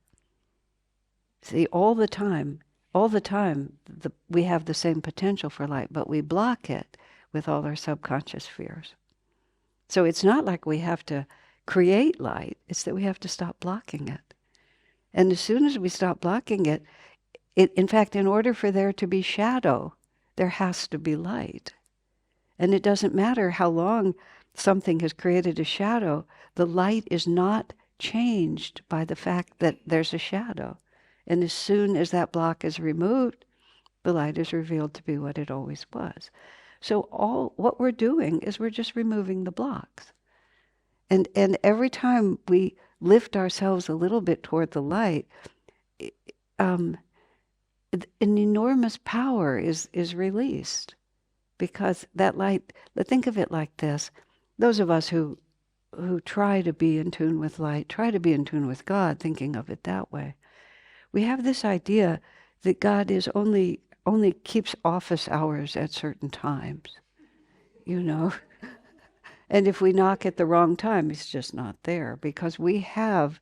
See, all the time, we have the same potential for light, but we block it with all our subconscious fears. So it's not like we have to create light, it's that we have to stop blocking it. And as soon as we stop blocking it, in fact, in order for there to be shadow, there has to be light. And it doesn't matter how long something has created a shadow, the light is not changed by the fact that there's a shadow. And as soon as that block is removed, the light is revealed to be what it always was. So what we're doing is we're just removing the blocks. And every time we lift ourselves a little bit toward the light, an enormous power is released. Because that light, think of it like this. Those of us who try to be in tune with light, try to be in tune with God, thinking of it that way. We have this idea that God is only keeps office hours at certain times, And if we knock at the wrong time, he's just not there, because we have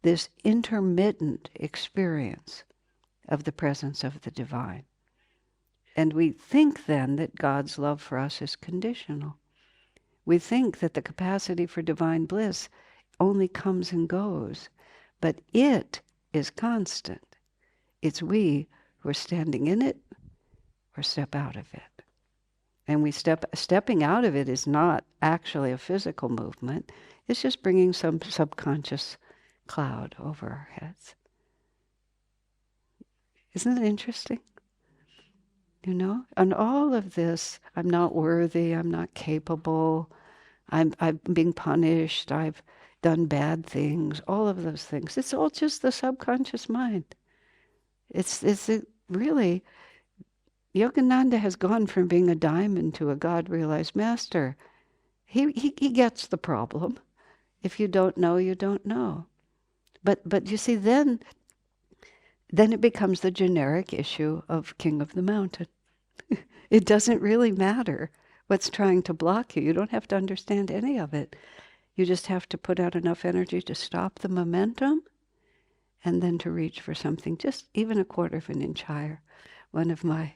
this intermittent experience of the presence of the divine. And we think then that God's love for us is conditional. We think that the capacity for divine bliss only comes and goes, but it is constant. It's we who are standing in it or step out of it. And stepping out of it is not actually a physical movement. It's just bringing some subconscious cloud over our heads. Isn't it interesting? And all of this, I'm not worthy, I'm not capable, I'm being punished, I've done bad things, all of those things. It's all just the subconscious mind. It's really, Yogananda has gone from being a diamond to a God-realized master. He gets the problem. If you don't know, you don't know. But you see, then it becomes the generic issue of King of the Mountain. It doesn't really matter what's trying to block you. You don't have to understand any of it. You just have to put out enough energy to stop the momentum and then to reach for something just even a quarter of an inch higher. One of my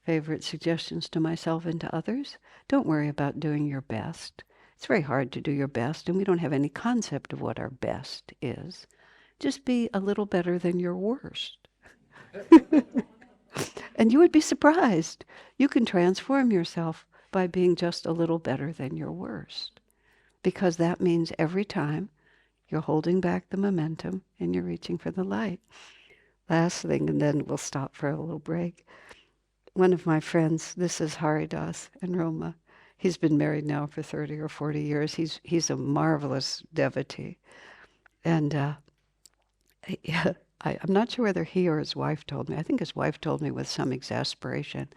favorite suggestions to myself and to others, don't worry about doing your best. It's very hard to do your best, and we don't have any concept of what our best is. Just be a little better than your worst. And you would be surprised. You can transform yourself by being just a little better than your worst. Because that means every time you're holding back the momentum and you're reaching for the light. Last thing, and then we'll stop for a little break. One of my friends, this is Haridas in Roma. He's been married now for 30 or 40 years. He's a marvelous devotee. And Yeah, I'm not sure whether he or his wife told me. I think his wife told me with some exasperation.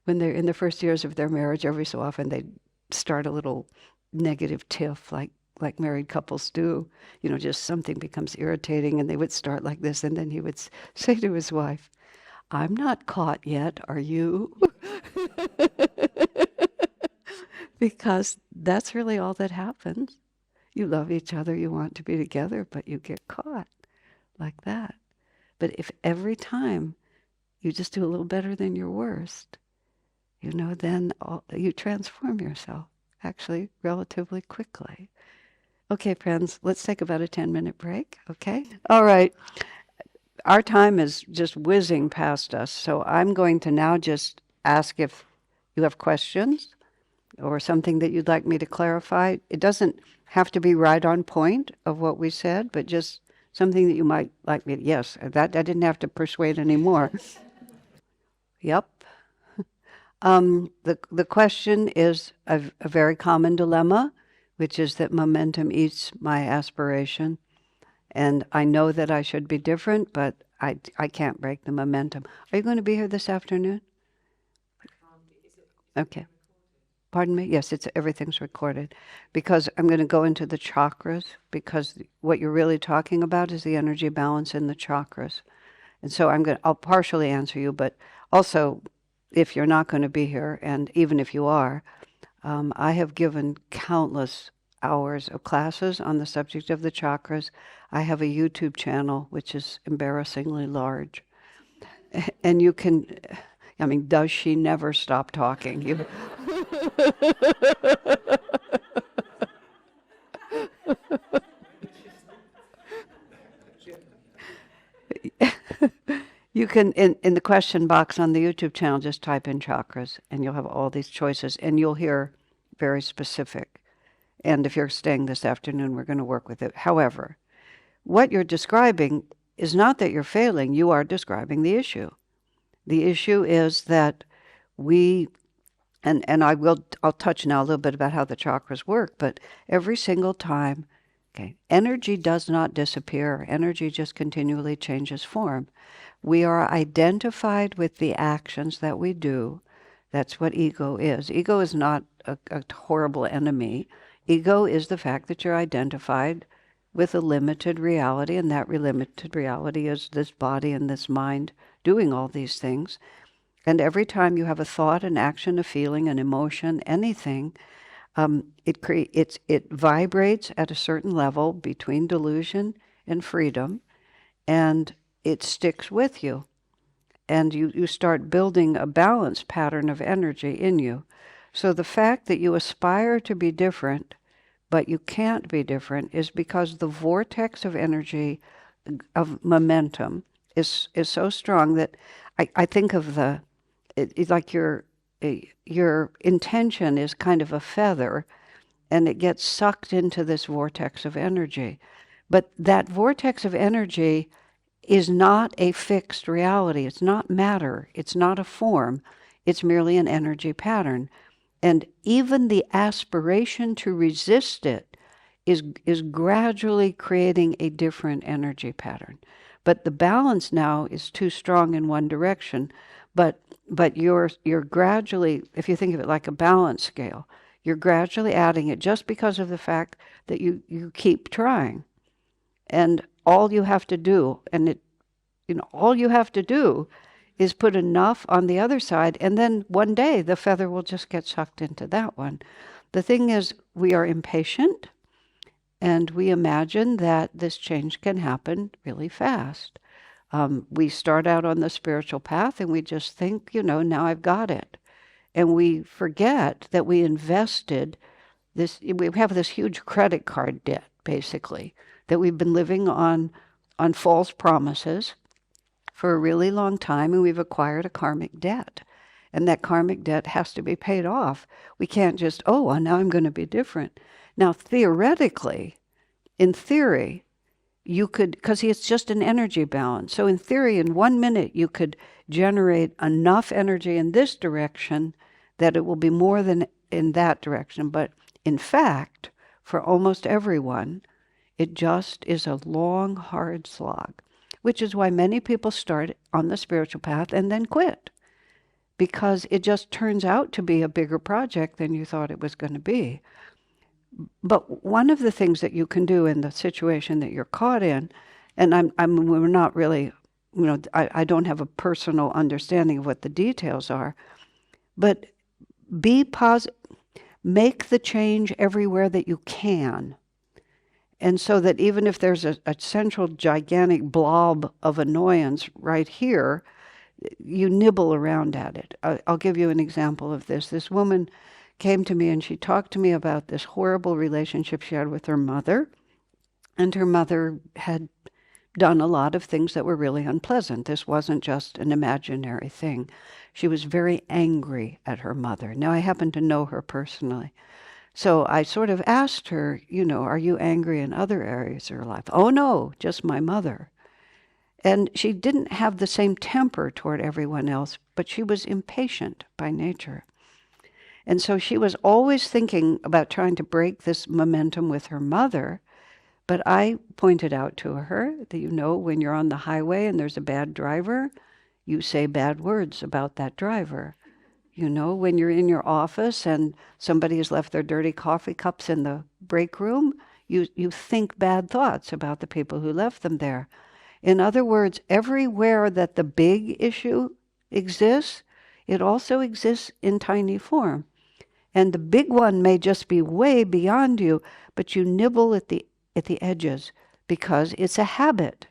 When they're in the first years of their marriage, every so often they'd start a little negative tiff, like married couples do. Just something becomes irritating, and they would start like this, and then he would say to his wife, "I'm not caught yet, are you?" Because that's really all that happens. You love each other, you want to be together, but you get caught like that. But if every time you just do a little better than your worst, then you transform yourself actually relatively quickly. Okay, friends, let's take about a 10-minute break, okay? All right. Our time is just whizzing past us, so I'm going to now just ask if you have questions or something that you'd like me to clarify. It doesn't have to be right on point of what we said, but just something that you might like me to, yes, that I didn't have to persuade anymore. Yep. The question is a very common dilemma, which is that momentum eats my aspiration. And I know that I should be different, but I can't break the momentum. Are you going to be here this afternoon? Okay. Pardon me? Yes, everything's recorded. Because I'm going to go into the chakras, because what you're really talking about is the energy balance in the chakras. And so I'll partially answer you, but also, if you're not going to be here, and even if you are, I have given countless hours of classes on the subject of the chakras. I have a YouTube channel, which is embarrassingly large. And you can, does she never stop talking? You can, in the question box on the YouTube channel, just type in chakras, and you'll have all these choices, and you'll hear very specific. And if you're staying this afternoon, we're going to work with it. However, what you're describing is not that you're failing. You are describing the issue. The issue is that I'll touch now a little bit about how the chakras work, but every single time, energy does not disappear. Energy just continually changes form. We are identified with the actions that we do. That's what ego is. Ego is not a horrible enemy. Ego is the fact that you're identified with a limited reality, and that limited reality is this body and this mind doing all these things. And every time you have a thought, an action, a feeling, an emotion, anything, it vibrates at a certain level between delusion and freedom, and it sticks with you. And you start building a balanced pattern of energy in you. So the fact that you aspire to be different, but you can't be different, is because the vortex of energy, of momentum, is so strong that I think of it's like your intention is kind of a feather, and it gets sucked into this vortex of energy. But that vortex of energy is not a fixed reality. It's not matter. It's not a form. It's merely an energy pattern. And even the aspiration to resist it is gradually creating a different energy pattern. But the balance now is too strong in one direction. But you're gradually, if you think of it like a balance scale, you're gradually adding it just because of the fact that you keep trying. And all you have to do, all you have to do is put enough on the other side, and then one day the feather will just get sucked into that one. The thing is, we are impatient, and we imagine that this change can happen really fast. We start out on the spiritual path, and we just think, now I've got it. And we forget that we invested we have this huge credit card debt, basically, that we've been living on false promises for a really long time, and we've acquired a karmic debt. And that karmic debt has to be paid off. We can't just, well, now I'm going to be different. Now, theoretically, in theory, you could, because it's just an energy balance. So in theory, in 1 minute, you could generate enough energy in this direction that it will be more than in that direction. But in fact, for almost everyone, it just is a long, hard slog. which is why many people start on the spiritual path and then quit, because it just turns out to be a bigger project than you thought it was going to be. But one of the things that you can do in the situation that you're caught in, and we're not really, I don't have a personal understanding of what the details are, but be positive, make the change everywhere that you can. And so that even if there's a central gigantic blob of annoyance right here, you nibble around at it. I'll give you an example of this. This woman came to me and she talked to me about this horrible relationship she had with her mother. And her mother had done a lot of things that were really unpleasant. This wasn't just an imaginary thing. She was very angry at her mother. Now, I happen to know her personally. So I sort of asked her, are you angry in other areas of her life? Oh, no, just my mother. And she didn't have the same temper toward everyone else, but she was impatient by nature. And so she was always thinking about trying to break this momentum with her mother. But I pointed out to her that, when you're on the highway and there's a bad driver, you say bad words about that driver. When you're in your office and somebody has left their dirty coffee cups in the break room, you think bad thoughts about the people who left them there. In other words, everywhere that the big issue exists, it also exists in tiny form. And the big one may just be way beyond you, but you nibble at the edges because it's a habit.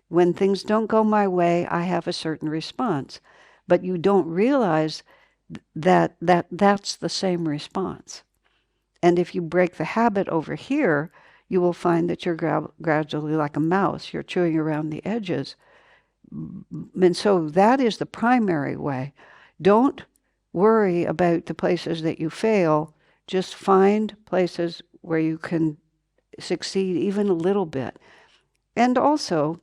When things don't go my way, I have a certain response. But you don't realize that's the same response. And if you break the habit over here, you will find that you're gradually like a mouse. You're chewing around the edges. And so that is the primary way. Don't worry about the places that you fail. Just find places where you can succeed even a little bit. And also,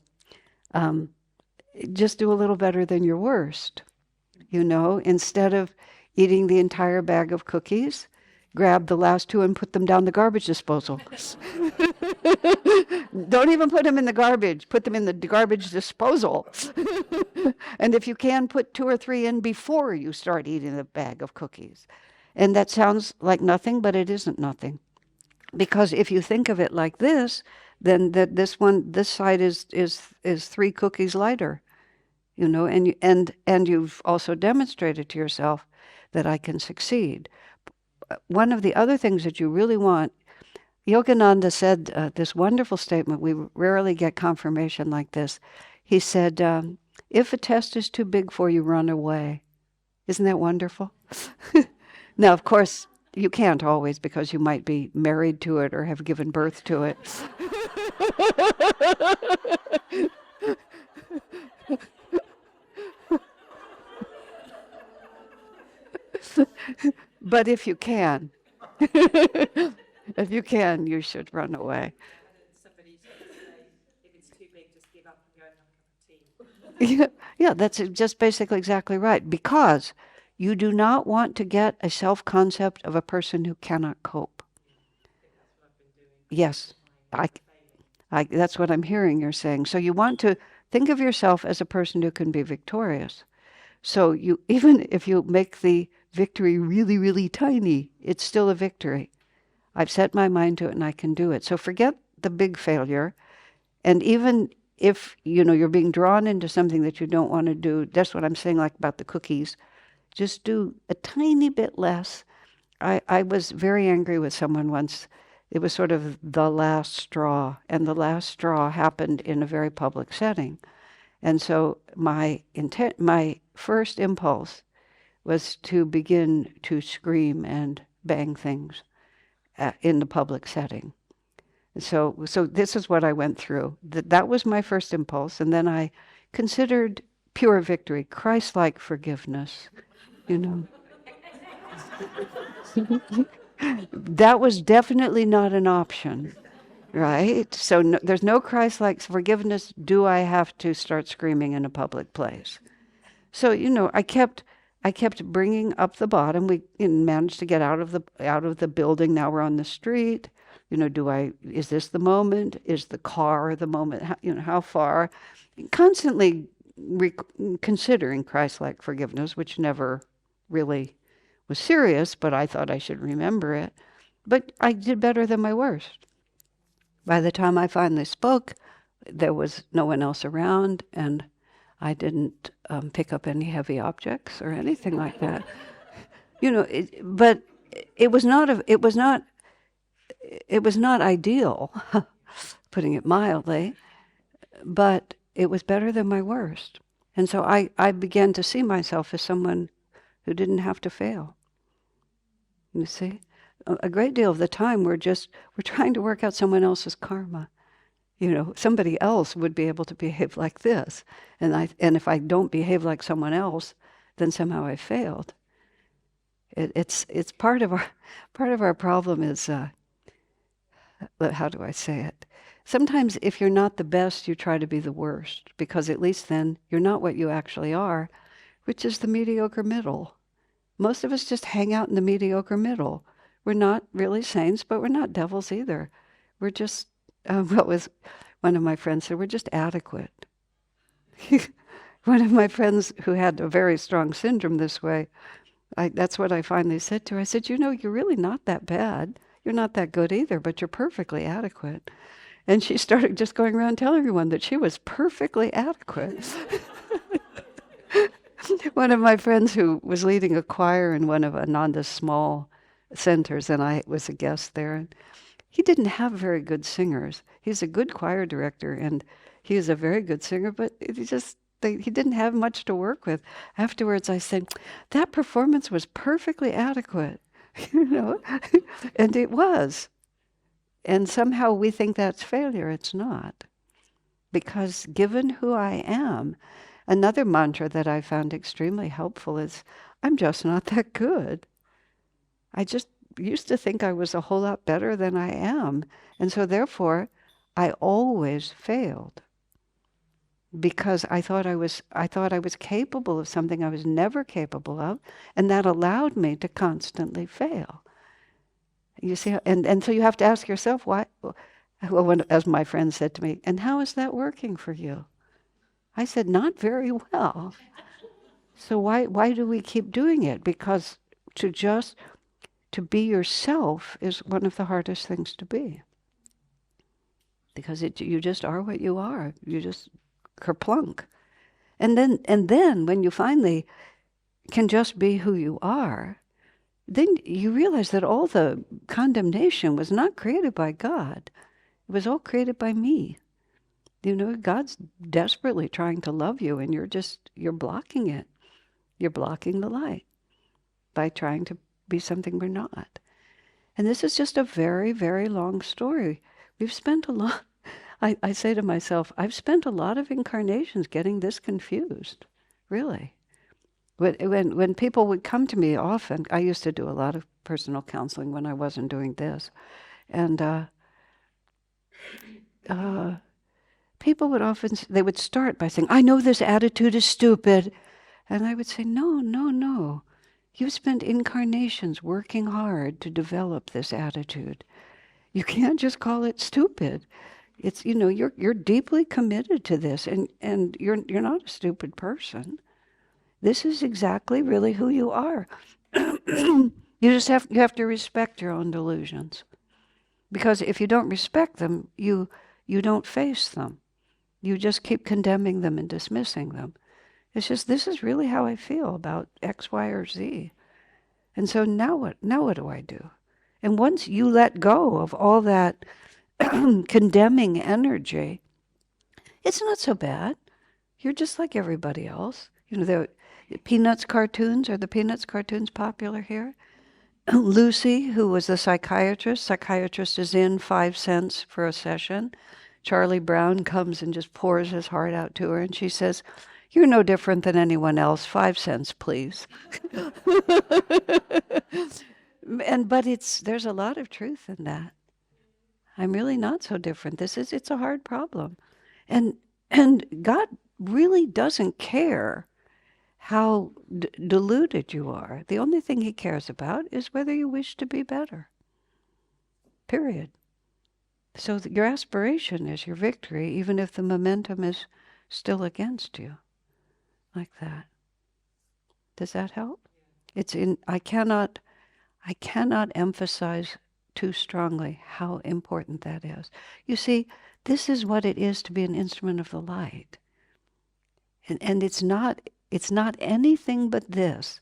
just do a little better than your worst. Instead of eating the entire bag of cookies, grab the last two and put them down the garbage disposal. Don't even put them in the garbage. Put them in the garbage disposal. And if you can, put 2 or 3 in before you start eating the bag of cookies. And that sounds like nothing, but it isn't nothing. Because if you think of it like this, then this side is 3 cookies lighter. And you've also demonstrated to yourself that I can succeed. One of the other things that you really want, Yogananda said this wonderful statement. We rarely get confirmation like this. He said, if a test is too big for you, run away. Isn't that wonderful? Now, of course, you can't always, because you might be married to it or have given birth to it. But if you can, you should run away. Somebody said today, if it's too big, just give up and go and have a cup of tea. Yeah, that's just basically exactly right. Because you do not want to get a self-concept of a person who cannot cope. Yes, that's what I'm hearing you're saying. So you want to think of yourself as a person who can be victorious. So even if you make the victory really, really tiny, it's still a victory. I've set my mind to it and I can do it. So forget the big failure. And even if, you're being drawn into something that you don't want to do, that's what I'm saying, like about the cookies. Just do a tiny bit less. I was very angry with someone once. It was sort of the last straw. And the last straw happened in a very public setting. And so my first impulse was to begin to scream and bang things in the public setting. So this is what I went through. That was my first impulse, and then I considered pure victory, Christ-like forgiveness. That was definitely not an option, right? So there's no Christ-like forgiveness. Do I have to start screaming in a public place? So I kept bringing up the bottom. We managed to get out of the building. Now we're on the street. Is this the moment? Is the car the moment? How far? Constantly considering Christ-like forgiveness, which never really was serious, but I thought I should remember it. But I did better than my worst. By the time I finally spoke, there was no one else around, and I didn't pick up any heavy objects or anything like that. But it was not ideal, putting it mildly, but it was better than my worst. And so I began to see myself as someone who didn't have to fail. You see? A great deal of the time we're trying to work out someone else's karma. Somebody else would be able to behave like this. And if I don't behave like someone else, then somehow I failed. It's part of our problem is, how do I say it? Sometimes if you're not the best, you try to be the worst, because at least then you're not what you actually are, which is the mediocre middle. Most of us just hang out in the mediocre middle. We're not really saints, but we're not devils either. We're just, what was one of my friends said, we're just adequate. One of my friends who had a very strong syndrome this way, that's what I finally said to her. I said, you're really not that bad. You're not that good either, but you're perfectly adequate. And she started just going around telling everyone that she was perfectly adequate. One of my friends who was leading a choir in one of Ananda's small centers, and I was a guest there, and he didn't have very good singers. He's a good choir director, and he is a very good singer, but he didn't have much to work with. Afterwards, I said, that performance was perfectly adequate, and it was. And somehow we think that's failure. It's not. Because given who I am, another mantra that I found extremely helpful is, I'm just not that good. I just used to think I was a whole lot better than I am. And so therefore, I always failed. Because I thought I was capable of something I was never capable of, and that allowed me to constantly fail. You see, and so you have to ask yourself, why? Well, as my friend said to me, and how is that working for you? I said, not very well. So why do we keep doing it? Because to be yourself is one of the hardest things to be. Because you just are what you are. You just kerplunk. And then when you finally can just be who you are, then you realize that all the condemnation was not created by God. It was all created by me. God's desperately trying to love you, and you're blocking it. You're blocking the light by trying to be something we're not. And this is just a very, very long story. We've spent a lot, I say to myself, I've spent a lot of incarnations getting this confused, really. When people would come to me often, I used to do a lot of personal counseling when I wasn't doing this, and people would often, they would start by saying, I know this attitude is stupid. And I would say, no. You've spent incarnations working hard to develop this attitude. You can't just call it stupid. It's, you're deeply committed to this, and you're not a stupid person. This is exactly really who you are. You have to respect your own delusions. Because if you don't respect them, you don't face them. You just keep condemning them and dismissing them. It's just, this is really how I feel about X, Y, or Z. And so now what do I do? And once you let go of all that condemning energy, it's not so bad. You're just like everybody else. The Peanuts cartoons, are the Peanuts cartoons popular here? Lucy, who was the psychiatrist is in 5 cents for a session. Charlie Brown comes and just pours his heart out to her, and she says, you're no different than anyone else. 5 cents, please. But there's a lot of truth in that. I'm really not so different. It's a hard problem. And God really doesn't care how deluded you are. The only thing he cares about is whether you wish to be better. Period. So your aspiration is your victory, even if the momentum is still against you, like that. Does that help? I cannot emphasize too strongly how important that is. You see, this is what it is to be an instrument of the light. And it's not anything but this.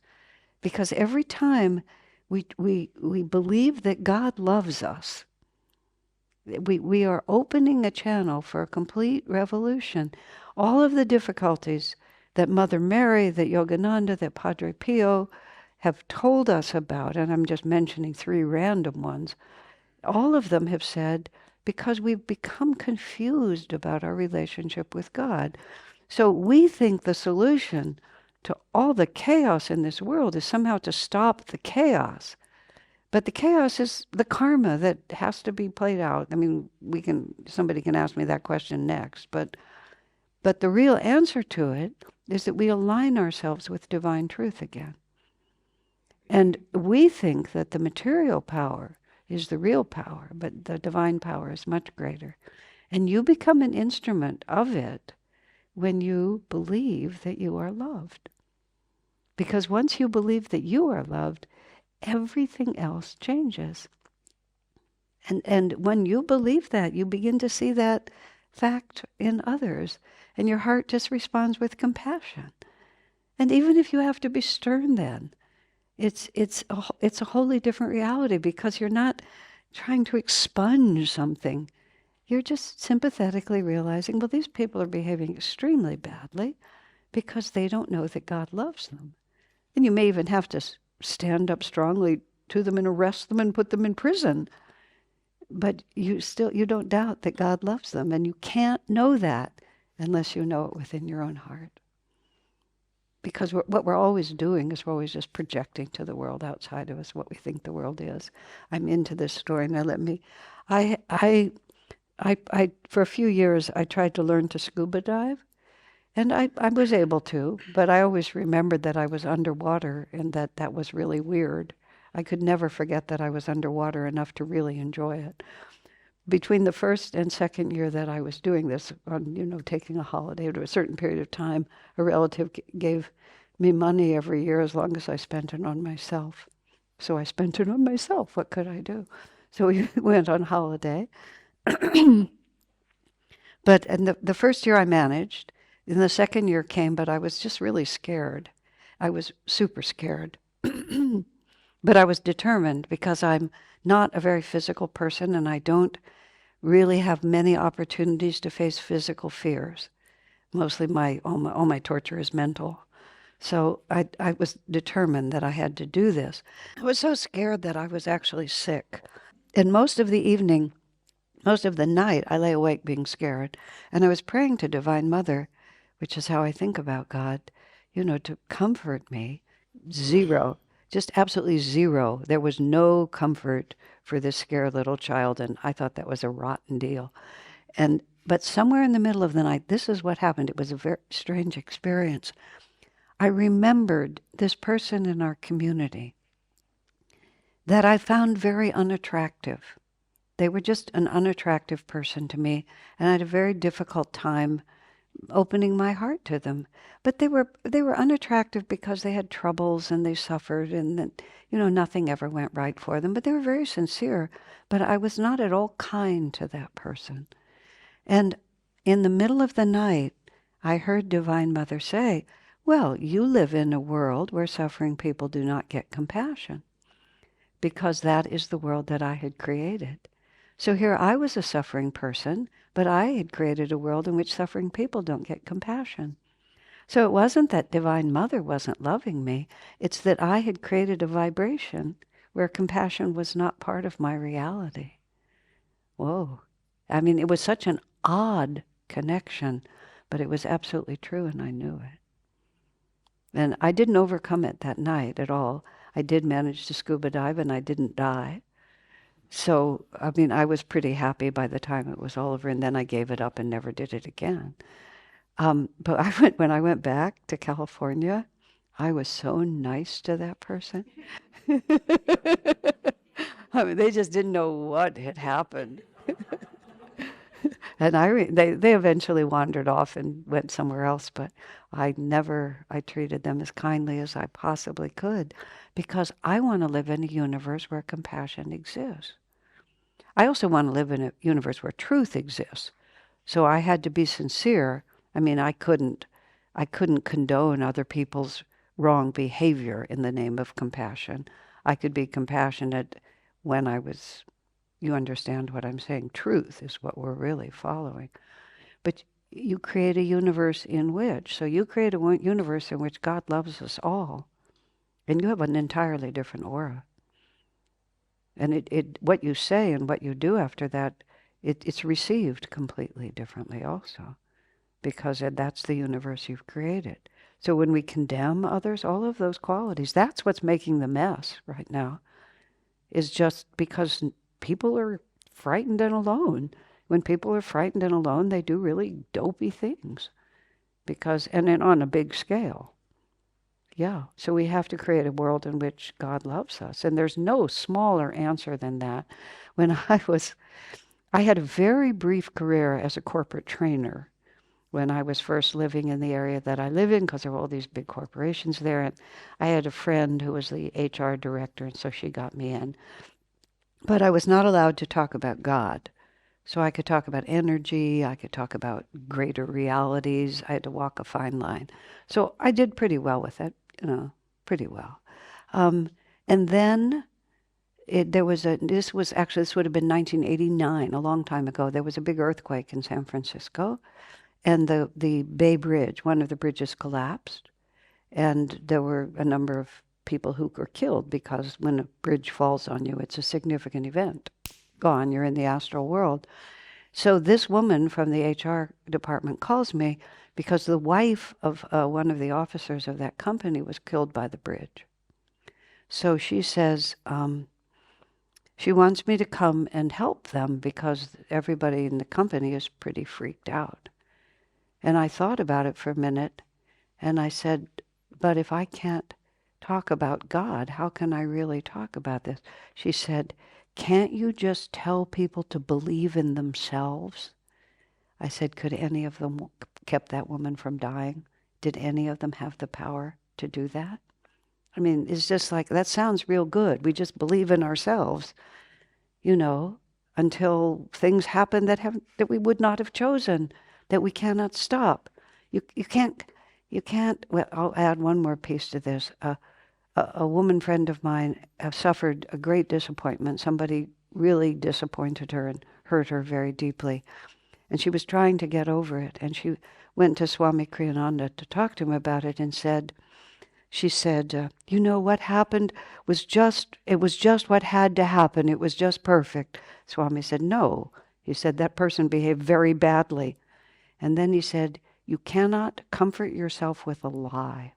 Because every time we believe that God loves us, we are opening a channel for a complete revolution. All of the difficulties that Mother Mary, that Yogananda, that Padre Pio have told us about, and I'm just mentioning 3 random ones, all of them have said, because we've become confused about our relationship with God. So we think the solution to all the chaos in this world is somehow to stop the chaos. But the chaos is the karma that has to be played out. I mean, somebody can ask me that question next, but the real answer to it is that we align ourselves with divine truth again. And we think that the material power is the real power, but the divine power is much greater. And you become an instrument of it when you believe that you are loved. Because once you believe that you are loved, everything else changes. And when you believe that, you begin to see that fact in others, and your heart just responds with compassion. And even if you have to be stern then, it's a wholly different reality, because you're not trying to expunge something. You're just sympathetically realizing, well, these people are behaving extremely badly because they don't know that God loves them. And you may even have to stand up strongly to them and arrest them and put them in prison. But you don't doubt that God loves them, and you can't know that unless you know it within your own heart. Because what we're always doing is we're always just projecting to the world outside of us what we think the world is. I'm into this story. Now I for a few years I tried to learn to scuba dive. And I was able to, but I always remembered that I was underwater and that was really weird. I could never forget that I was underwater enough to really enjoy it. Between the first and second year that I was doing this, taking a holiday to a certain period of time, a relative gave me money every year as long as I spent it on myself. So I spent it on myself. What could I do? So we went on holiday. But the first year I managed. And the second year came, but I was just really scared. I was super scared. But I was determined, because I'm not a very physical person, and I don't really have many opportunities to face physical fears. Mostly all my torture is mental. So I was determined that I had to do this. I was so scared that I was actually sick. And most of the night, I lay awake being scared. And I was praying to Divine Mother, which is how I think about God, to comfort me. Zero. Just absolutely zero. There was no comfort for this scared little child, and I thought that was a rotten deal. But somewhere in the middle of the night, this is what happened. It was a very strange experience. I remembered this person in our community that I found very unattractive. They were just an unattractive person to me, and I had a very difficult time opening my heart to them. But they were unattractive because they had troubles and they suffered, and that, nothing ever went right for them. But they were very sincere. But I was not at all kind to that person. And in the middle of the night, I heard Divine Mother say, well, you live in a world where suffering people do not get compassion, because that is the world that I had created. So here I was a suffering person, but I had created a world in which suffering people don't get compassion. So it wasn't that Divine Mother wasn't loving me. It's that I had created a vibration where compassion was not part of my reality. Whoa. I mean, it was such an odd connection, but it was absolutely true, and I knew it. And I didn't overcome it that night at all. I did manage to scuba dive, and I didn't die. So, I mean, I was pretty happy by the time it was all over, and then I gave it up and never did it again. But when I went back to California, I was so nice to that person. I mean, they just didn't know what had happened. And they eventually wandered off and went somewhere else, but I treated them as kindly as I possibly could, because I want to live in a universe where compassion exists. I also want to live in a universe where truth exists. So I had to be sincere. I mean, I couldn't condone other people's wrong behavior in the name of compassion. I could be compassionate when you understand what I'm saying. Truth is what we're really following. But you create a universe so you create a universe in which God loves us all. And you have an entirely different aura. And what you say and what you do after that, it's received completely differently also. Because that's the universe you've created. So when we condemn others, all of those qualities, that's what's making the mess right now, is just because people are frightened and alone. When people are frightened and alone, they do really dopey things. And then on a big scale. Yeah, so we have to create a world in which God loves us. And there's no smaller answer than that. When I had a very brief career as a corporate trainer when I was first living in the area that I live in, because there were all these big corporations there. And I had a friend who was the HR director, and so she got me in. But I was not allowed to talk about God. So I could talk about energy, I could talk about greater realities. I had to walk a fine line. So I did pretty well with it, pretty well. And then this would have been 1989, a long time ago. There was a big earthquake in San Francisco, and the Bay Bridge, one of the bridges, collapsed, and there were a number of people who were killed, because when a bridge falls on you, it's a significant event. Gone, you're in the astral world. So this woman from the HR department calls me because the wife of one of the officers of that company was killed by the bridge. So she says she wants me to come and help them because everybody in the company is pretty freaked out. And I thought about it for a minute, and I said, but if I can't talk about God, how can I really talk about this? She said, can't you just tell people to believe in themselves? I said, could any of them kept that woman from dying? Did any of them have the power to do that? I mean, it's just like, that sounds real good. We just believe in ourselves, until things happen that we would not have chosen, that we cannot stop. You can't, well, I'll add one more piece to this. A woman friend of mine suffered a great disappointment. Somebody really disappointed her and hurt her very deeply. And she was trying to get over it. And she went to Swami Kriyananda to talk to him about it, and she said, what happened was it was just what had to happen. It was just perfect. Swami said, no. He said, that person behaved very badly. And then he said, you cannot comfort yourself with a lie.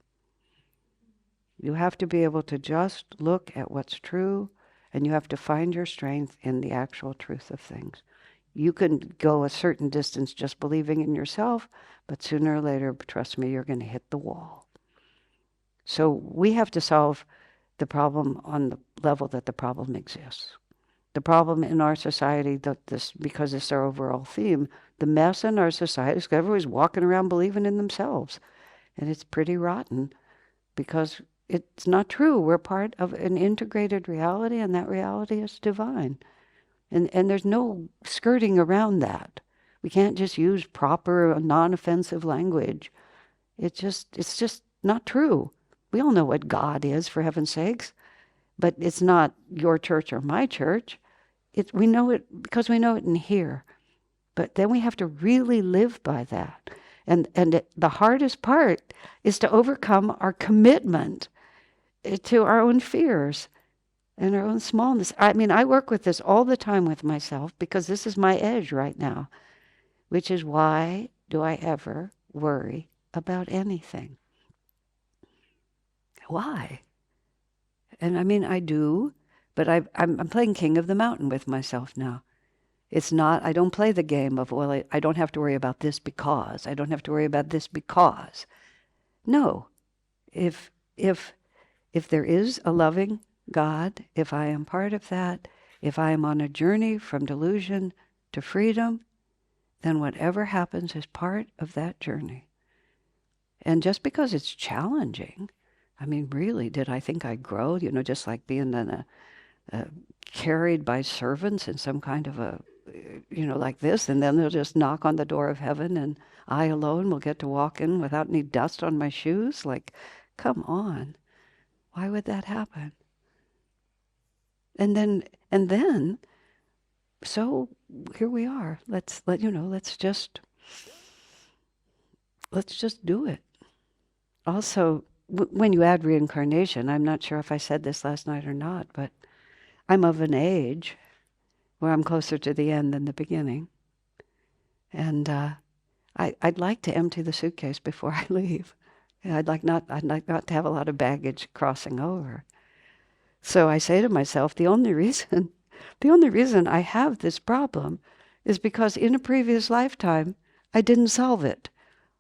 You have to be able to just look at what's true, and you have to find your strength in the actual truth of things. You can go a certain distance just believing in yourself, but sooner or later, trust me, you're going to hit the wall. So we have to solve the problem on the level that the problem exists. The problem in our society, because it's our overall theme, the mess in our society is everybody's walking around believing in themselves. And it's pretty rotten, because it's not true. We're part of an integrated reality, and that reality is divine. And there's no skirting around that. We can't just use proper, non-offensive language. It's just not true. We all know what God is, for heaven's sakes, but it's not your church or my church. We know it because we know it in here. But then we have to really live by that. And the hardest part is to overcome our commitment to our own fears and our own smallness. I mean, I work with this all the time with myself, because this is my edge right now, which is, why do I ever worry about anything? Why? And I mean, I do, but I'm playing King of the Mountain with myself now. It's not, I don't play the game of, well, I don't have to worry about this because, I don't have to worry about this because. No. If there is a loving God, if I am part of that, if I am on a journey from delusion to freedom, then whatever happens is part of that journey. And just because it's challenging, I mean, really, did I think I'd grow? Just like being carried by servants in some kind of a, like this, and then they'll just knock on the door of heaven and I alone will get to walk in without any dust on my shoes? Like, come on. Why would that happen? And then, so here we are. Let's just do it. Also, when you add reincarnation, I'm not sure if I said this last night or not, but I'm of an age where I'm closer to the end than the beginning. And I'd like to empty the suitcase before I leave. I'd like not to have a lot of baggage crossing over. So I say to myself, the only reason I have this problem is because in a previous lifetime, I didn't solve it.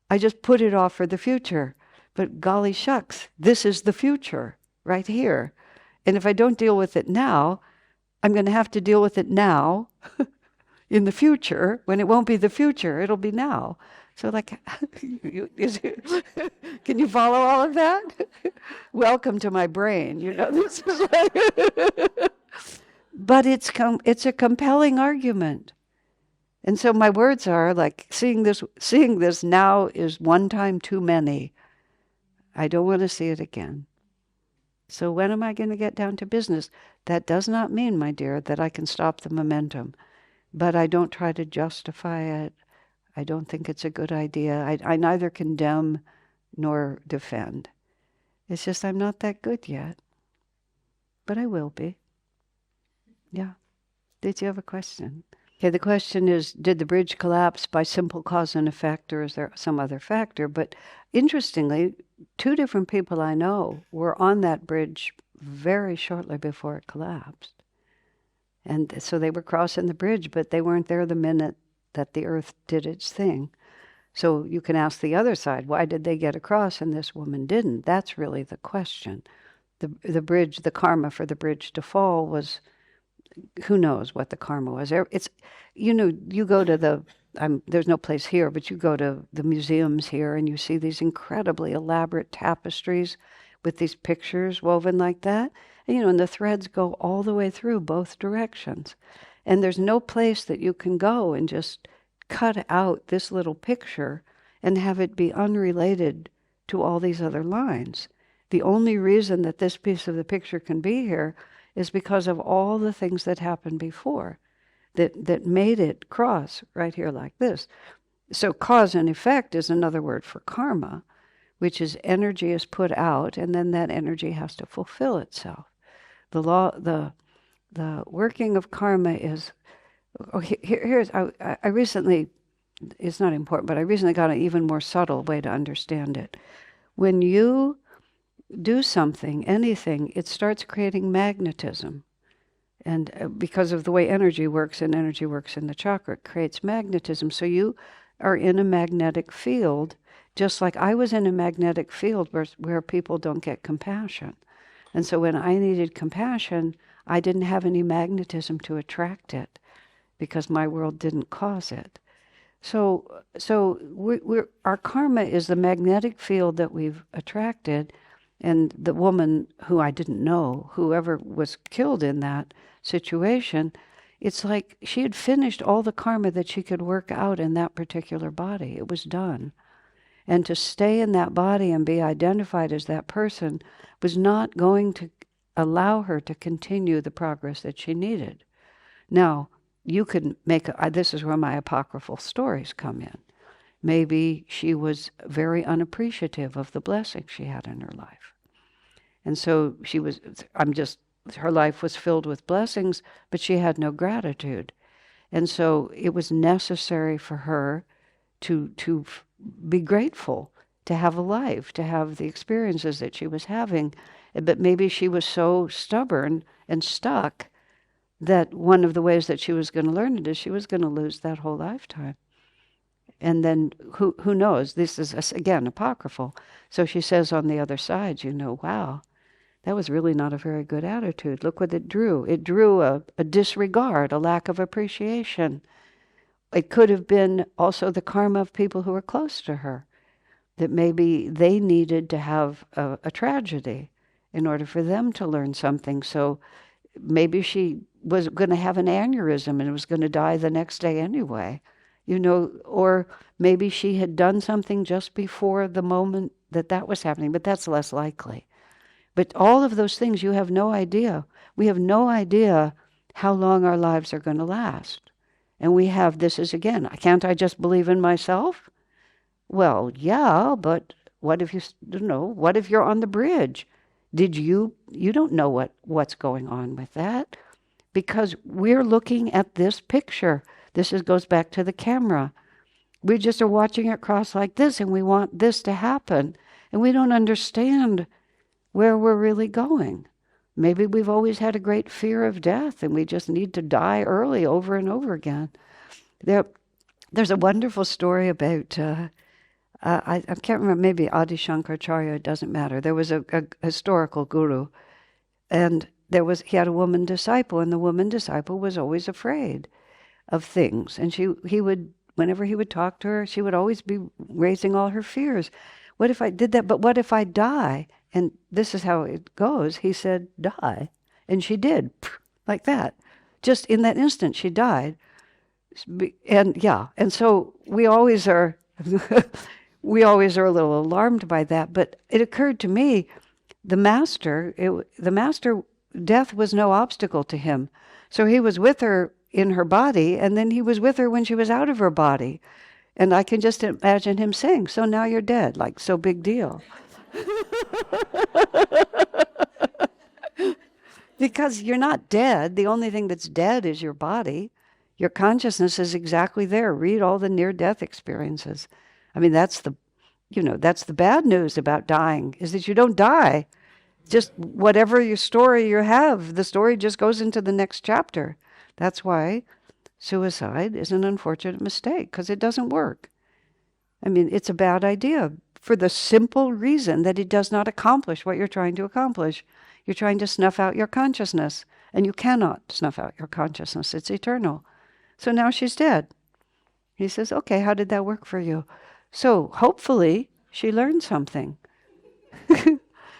I just put it off for the future. But golly shucks, this is the future right here. And if I don't deal with it now, I'm going to have to deal with it now in the future, when it won't be the future, it'll be now. So like, can you follow all of that? Welcome to my brain, this is like but it's a compelling argument. And so my words are like, seeing this now is one time too many. I don't want to see it again. So when am I going to get down to business? That does not mean, my dear, that I can stop the momentum. But I don't try to justify it. I don't think it's a good idea. I neither condemn nor defend. It's just I'm not that good yet. But I will be. Yeah. Did you have a question? Okay, the question is, did the bridge collapse by simple cause and effect, or is there some other factor? But interestingly, 2 different people I know were on that bridge very shortly before it collapsed. And so they were crossing the bridge, but they weren't there the minute that the earth did its thing. So you can ask the other side, why did they get across and this woman didn't? That's really the question. The bridge, the karma for the bridge to fall was, who knows what the karma was. It's, you go to there's no place here, but you go to the museums here and you see these incredibly elaborate tapestries with these pictures woven like that. And the threads go all the way through both directions. And there's no place that you can go and just cut out this little picture and have it be unrelated to all these other lines. The only reason that this piece of the picture can be here is because of all the things that happened before that made it cross right here like this. So cause and effect is another word for karma, which is energy is put out and then that energy has to fulfill itself. The working of karma is, I recently, it's not important, but I recently got an even more subtle way to understand it. When you do something, anything, it starts creating magnetism. And because of the way energy works, and energy works in the chakra, it creates magnetism. So you are in a magnetic field, just like I was in a magnetic field where people don't get compassion. And so when I needed compassion, I didn't have any magnetism to attract it because my world didn't cause it. So our karma is the magnetic field that we've attracted. And the woman who I didn't know, whoever was killed in that situation, it's like she had finished all the karma that she could work out in that particular body. It was done. And to stay in that body and be identified as that person was not going to allow her to continue the progress that she needed. Now, you could this is where my apocryphal stories come in. Maybe she was very unappreciative of the blessings she had in her life. And so her life was filled with blessings, but she had no gratitude. And so it was necessary for her to be grateful, to have a life, to have the experiences that she was having. But maybe she was so stubborn and stuck that one of the ways that she was going to learn it is she was going to lose that whole lifetime. And then who knows? This is, again, apocryphal. So she says on the other side, wow, that was really not a very good attitude. Look what it drew. It drew a disregard, a lack of appreciation. it could have been also the karma of people who were close to her, that maybe they needed to have a tragedy in order for them to learn something. So maybe she was going to have an aneurysm and was going to die the next day anyway, or maybe she had done something just before the moment that was happening, but that's less likely. But all of those things, you have no idea. We have no idea how long our lives are going to last. And this is again, can't I just believe in myself? Well, yeah, but what if what if you're on the bridge? You don't know what's going on with that, because we're looking at this picture. Goes back to the camera. We just are watching it cross like this, and we want this to happen. And we don't understand where we're really going. Maybe we've always had a great fear of death, and we just need to die early over and over again. There's a wonderful story about, I can't remember, maybe Adi Shankaracharya, it doesn't matter. There was a historical guru, and he had a woman disciple, and the woman disciple was always afraid of things. And he would, whenever he would talk to her, she would always be raising all her fears. What if I did that? But what if I die? And this is how it goes. He said, die. And she did, like that. Just in that instant, she died. And so we always are, we always are a little alarmed by that. But it occurred to me, the master, death was no obstacle to him. So he was with her in her body, and then he was with her when she was out of her body. And I can just imagine him saying, so now you're dead, like, so big deal. Because you're not dead. The only thing that's dead is your body. Your consciousness is exactly there. Read all the near-death experiences. I mean, that's the bad news about dying, is that you don't die. Just whatever your story you have, the story just goes into the next chapter. That's why suicide is an unfortunate mistake, because it doesn't work. I mean, it's a bad idea for the simple reason that it does not accomplish what you're trying to accomplish. You're trying to snuff out your consciousness, and you cannot snuff out your consciousness. It's eternal. So now she's dead. He says, okay, how did that work for you? So hopefully she learned something.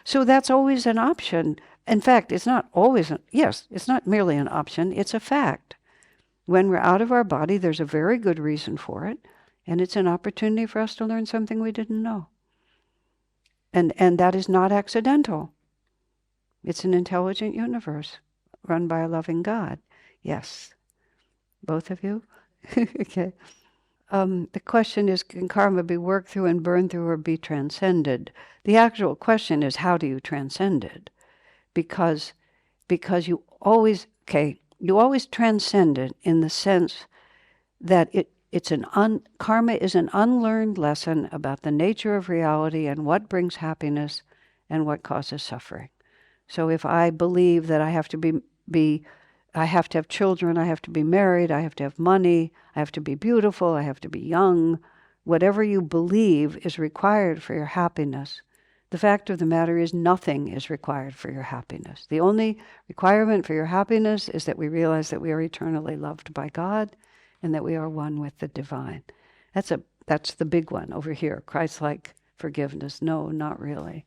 So that's always an option. In fact, it's not always, it's not merely an option, it's a fact. When we're out of our body, there's a very good reason for it, and it's an opportunity for us to learn something we didn't know. And that is not accidental. It's an intelligent universe run by a loving God. Yes. Both of you? Okay. The question is, can karma be worked through and burned through or be transcended? The actual question is, how do you transcend it? Because you always transcend it in the sense that karma is an unlearned lesson about the nature of reality and what brings happiness and what causes suffering. So if I believe that I have to I have to have children, I have to be married, I have to have money, I have to be beautiful, I have to be young, whatever you believe is required for your happiness, the fact of the matter is nothing is required for your happiness. The only requirement for your happiness is that we realize that we are eternally loved by God and that we are one with the divine. That's the big one over here, Christ-like forgiveness. No, not really.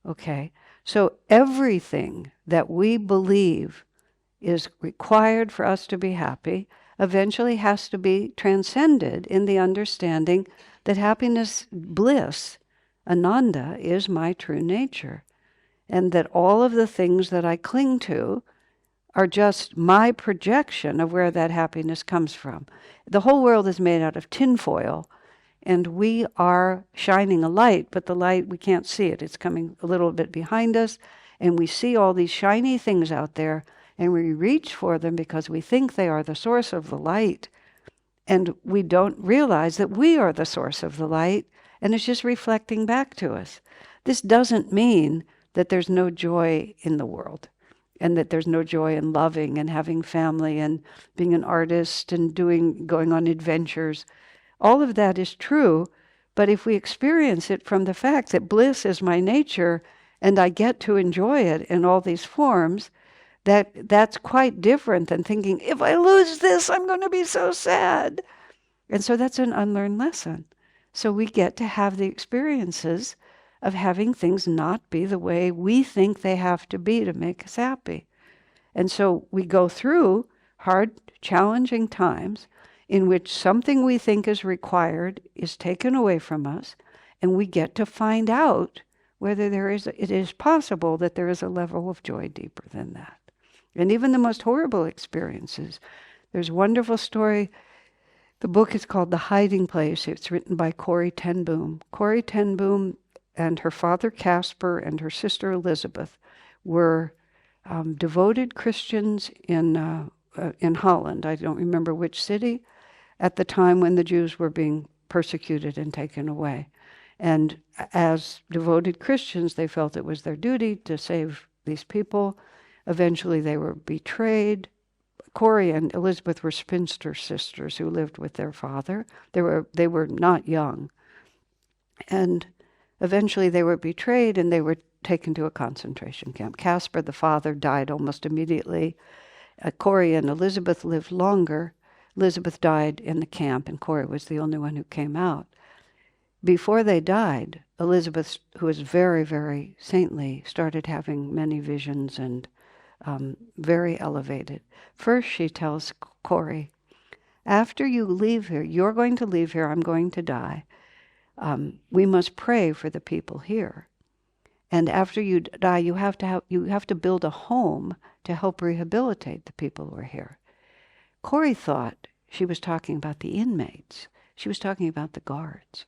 Okay, so everything that we believe is required for us to be happy eventually has to be transcended in the understanding that happiness, bliss, Ananda, is my true nature, and that all of the things that I cling to are just my projection of where that happiness comes from. The whole world is made out of tinfoil, and we are shining a light, but the light, we can't see it. It's coming a little bit behind us, and we see all these shiny things out there, and we reach for them because we think they are the source of the light, and we don't realize that we are the source of the light, and it's just reflecting back to us. This doesn't mean that there's no joy in the world, and that there's no joy in loving and having family and being an artist and going on adventures. All of that is true, but if we experience it from the fact that bliss is my nature and I get to enjoy it in all these forms, that's quite different than thinking, if I lose this, I'm going to be so sad. And so that's an unlearned lesson. So we get to have the experiences of having things not be the way we think they have to be to make us happy. And so we go through hard, challenging times in which something we think is required is taken away from us, and we get to find out whether it is possible that there is a level of joy deeper than that. And even the most horrible experiences. There's a wonderful story. The book is called The Hiding Place. It's written by Corrie ten Boom. Corrie ten Boom and her father Caspar and her sister Elizabeth were devoted Christians in Holland. I don't remember which city, at the time when the Jews were being persecuted and taken away. And as devoted Christians, they felt it was their duty to save these people. Eventually they were betrayed. Corrie and Elizabeth were spinster sisters who lived with their father. They were not young. And eventually they were betrayed and they were taken to a concentration camp. Caspar, the father, died almost immediately. Corrie and Elizabeth lived longer. Elizabeth died in the camp, and Corrie was the only one who came out. Before they died, Elizabeth, who was very, very saintly, started having many visions and very elevated. First, she tells Corrie, after you leave here, you're going to leave here, I'm going to die. We must pray for the people here. And after you die, you have to build a home to help rehabilitate the people who are here. Corrie thought she was talking about the inmates. She was talking about the guards.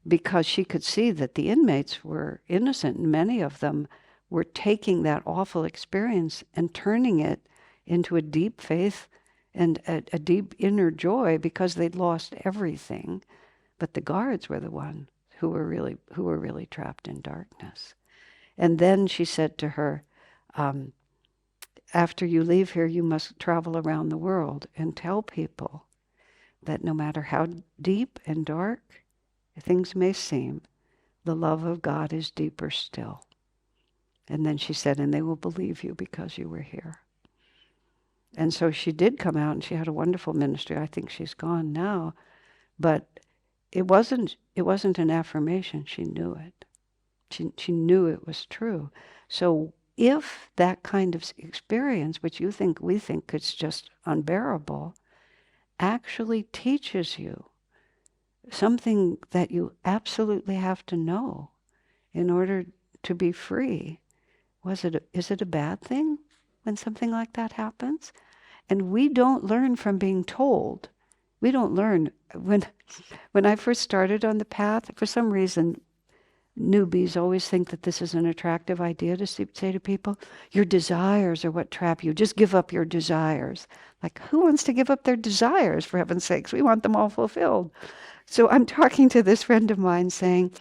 Because she could see that the inmates were innocent, and many of them were taking that awful experience and turning it into a deep faith and a deep inner joy because they'd lost everything. But the guards were the ones who were really trapped in darkness. And then she said to her, after you leave here, you must travel around the world and tell people that no matter how deep and dark things may seem, the love of God is deeper still. And then she said, and they will believe you because you were here. And so she did come out, and she had a wonderful ministry. I think she's gone now. But it wasn't an affirmation. She knew it. She knew it was true. So if that kind of experience, which we think is just unbearable, actually teaches you something that you absolutely have to know in order to be free, is it a bad thing when something like that happens? And we don't learn from being told. We don't learn. When I first started on the path, for some reason, newbies always think that this is an attractive idea to say to people, your desires are what trap you. Just give up your desires. Like, who wants to give up their desires, for heaven's sakes? We want them all fulfilled. So I'm talking to this friend of mine saying,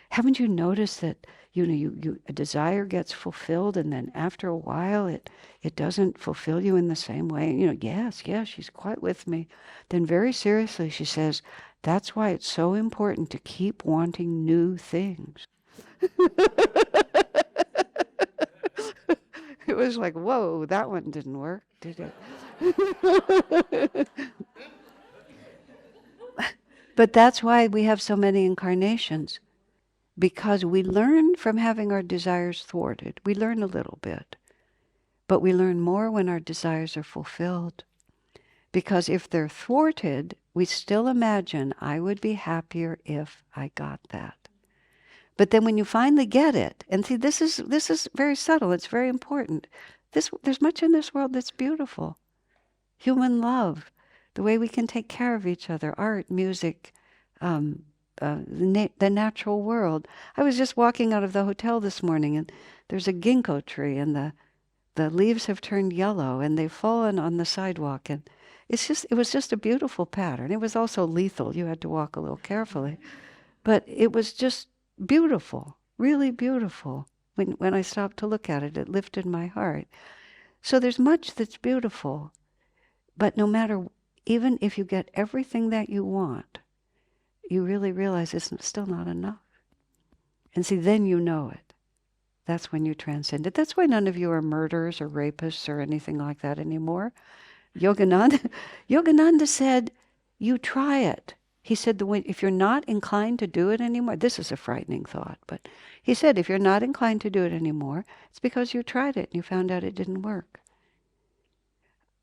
haven't you noticed that, a desire gets fulfilled and then after a while it doesn't fulfill you in the same way? Yes, she's quite with me. Then very seriously she says, that's why it's so important to keep wanting new things. It was like, whoa, that one didn't work, did it? But that's why we have so many incarnations. Because we learn from having our desires thwarted. We learn a little bit. But we learn more when our desires are fulfilled. Because if they're thwarted, we still imagine, I would be happier if I got that. But then when you finally get it, and see, this is very subtle, it's very important. There's much in this world that's beautiful. Human love, the way we can take care of each other, art, music, the natural world. I was just walking out of the hotel this morning, and there's a ginkgo tree, and the leaves have turned yellow, and they've fallen on the sidewalk, and it was just a beautiful pattern. It was also lethal. You had to walk a little carefully, but it was just beautiful, really beautiful. When I stopped to look at it, it lifted my heart. So there's much that's beautiful, but no matter, even if you get everything that you want, you really realize it's still not enough. And see, then you know it. That's when you transcend it. That's why none of you are murderers or rapists or anything like that anymore. Yogananda, Yogananda said, you try it. He said, if you're not inclined to do it anymore, this is a frightening thought, but he said, if you're not inclined to do it anymore, it's because you tried it and you found out it didn't work.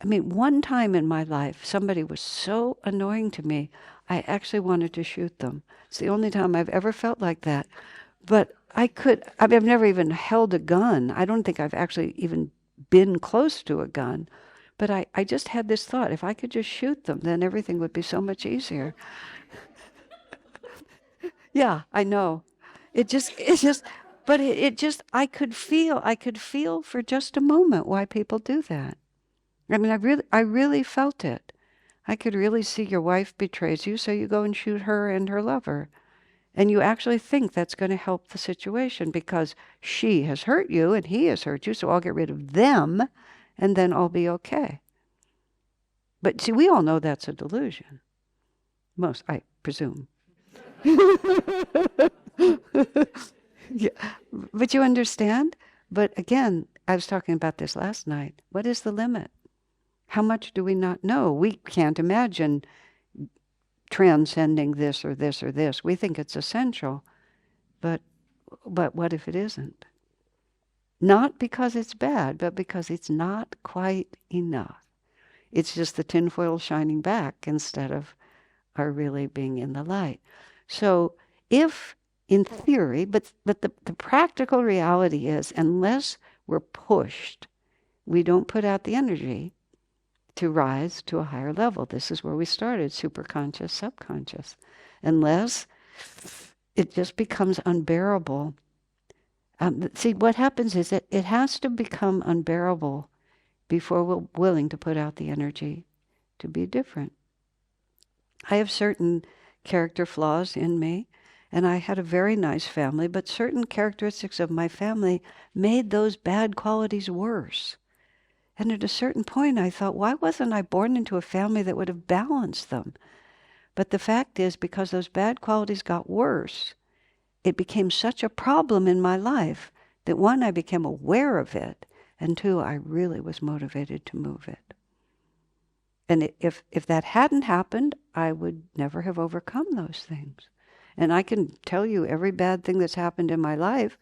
I mean, one time in my life, somebody was so annoying to me, I actually wanted to shoot them. It's the only time I've ever felt like that. But I've never even held a gun. I don't think I've actually even been close to a gun. But I just had this thought, if I could just shoot them, then everything would be so much easier. Yeah, I know. I could feel for just a moment why people do that. I mean, I really felt it. I could really see your wife betrays you, so you go and shoot her and her lover. And you actually think that's going to help the situation because she has hurt you and he has hurt you, so I'll get rid of them and then I'll be okay. But see, we all know that's a delusion. Most, I presume. Yeah. But you understand? But again, I was talking about this last night. What is the limit? How much do we not know? We can't imagine transcending this or this or this. We think it's essential. But what if it isn't? Not because it's bad, but because it's not quite enough. It's just the tinfoil shining back instead of our really being in the light. So if, in theory, but the practical reality is, unless we're pushed, we don't put out the energy to rise to a higher level. This is where we started, superconscious, subconscious. Unless it just becomes unbearable. See, what happens is that it has to become unbearable before we're willing to put out the energy to be different. I have certain character flaws in me, and I had a very nice family, but certain characteristics of my family made those bad qualities worse. And at a certain point I thought, why wasn't I born into a family that would have balanced them? But the fact is, because those bad qualities got worse, it became such a problem in my life that one, I became aware of it, and two, I really was motivated to move it. And if that hadn't happened, I would never have overcome those things. And I can tell you every bad thing that's happened in my life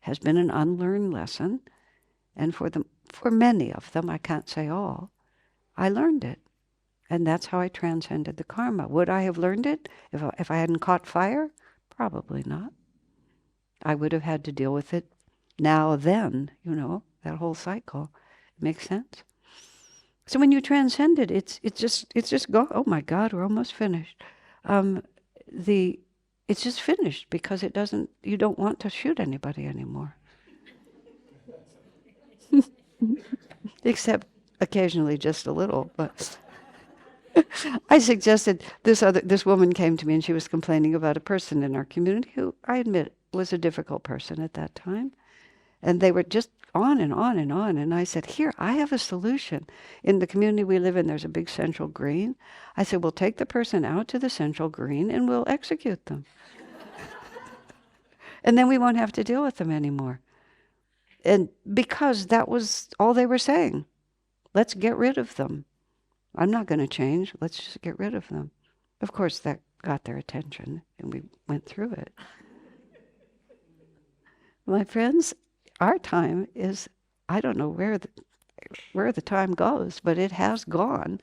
has been an unlearned lesson. And for many of them, I can't say all, I learned it. And that's how I transcended the karma. Would I have learned it if I hadn't caught fire? Probably not. I would have had to deal with it now, then, that whole cycle. Makes sense? So when you transcend it, it's just gone. Oh my God, we're almost finished. It's just finished because you don't want to shoot anybody anymore. Except occasionally just a little, but I suggested this woman came to me and she was complaining about a person in our community who I admit was a difficult person at that time. And they were just on and on and on. And I said, here, I have a solution. In the community we live in, there's a big central green. I said, we'll take the person out to the central green and we'll execute them. And then we won't have to deal with them anymore. And because that was all they were saying. Let's get rid of them. I'm not going to change. Let's just get rid of them. Of course, that got their attention and we went through it. My friends, our time is, I don't know where the time goes, but it has gone.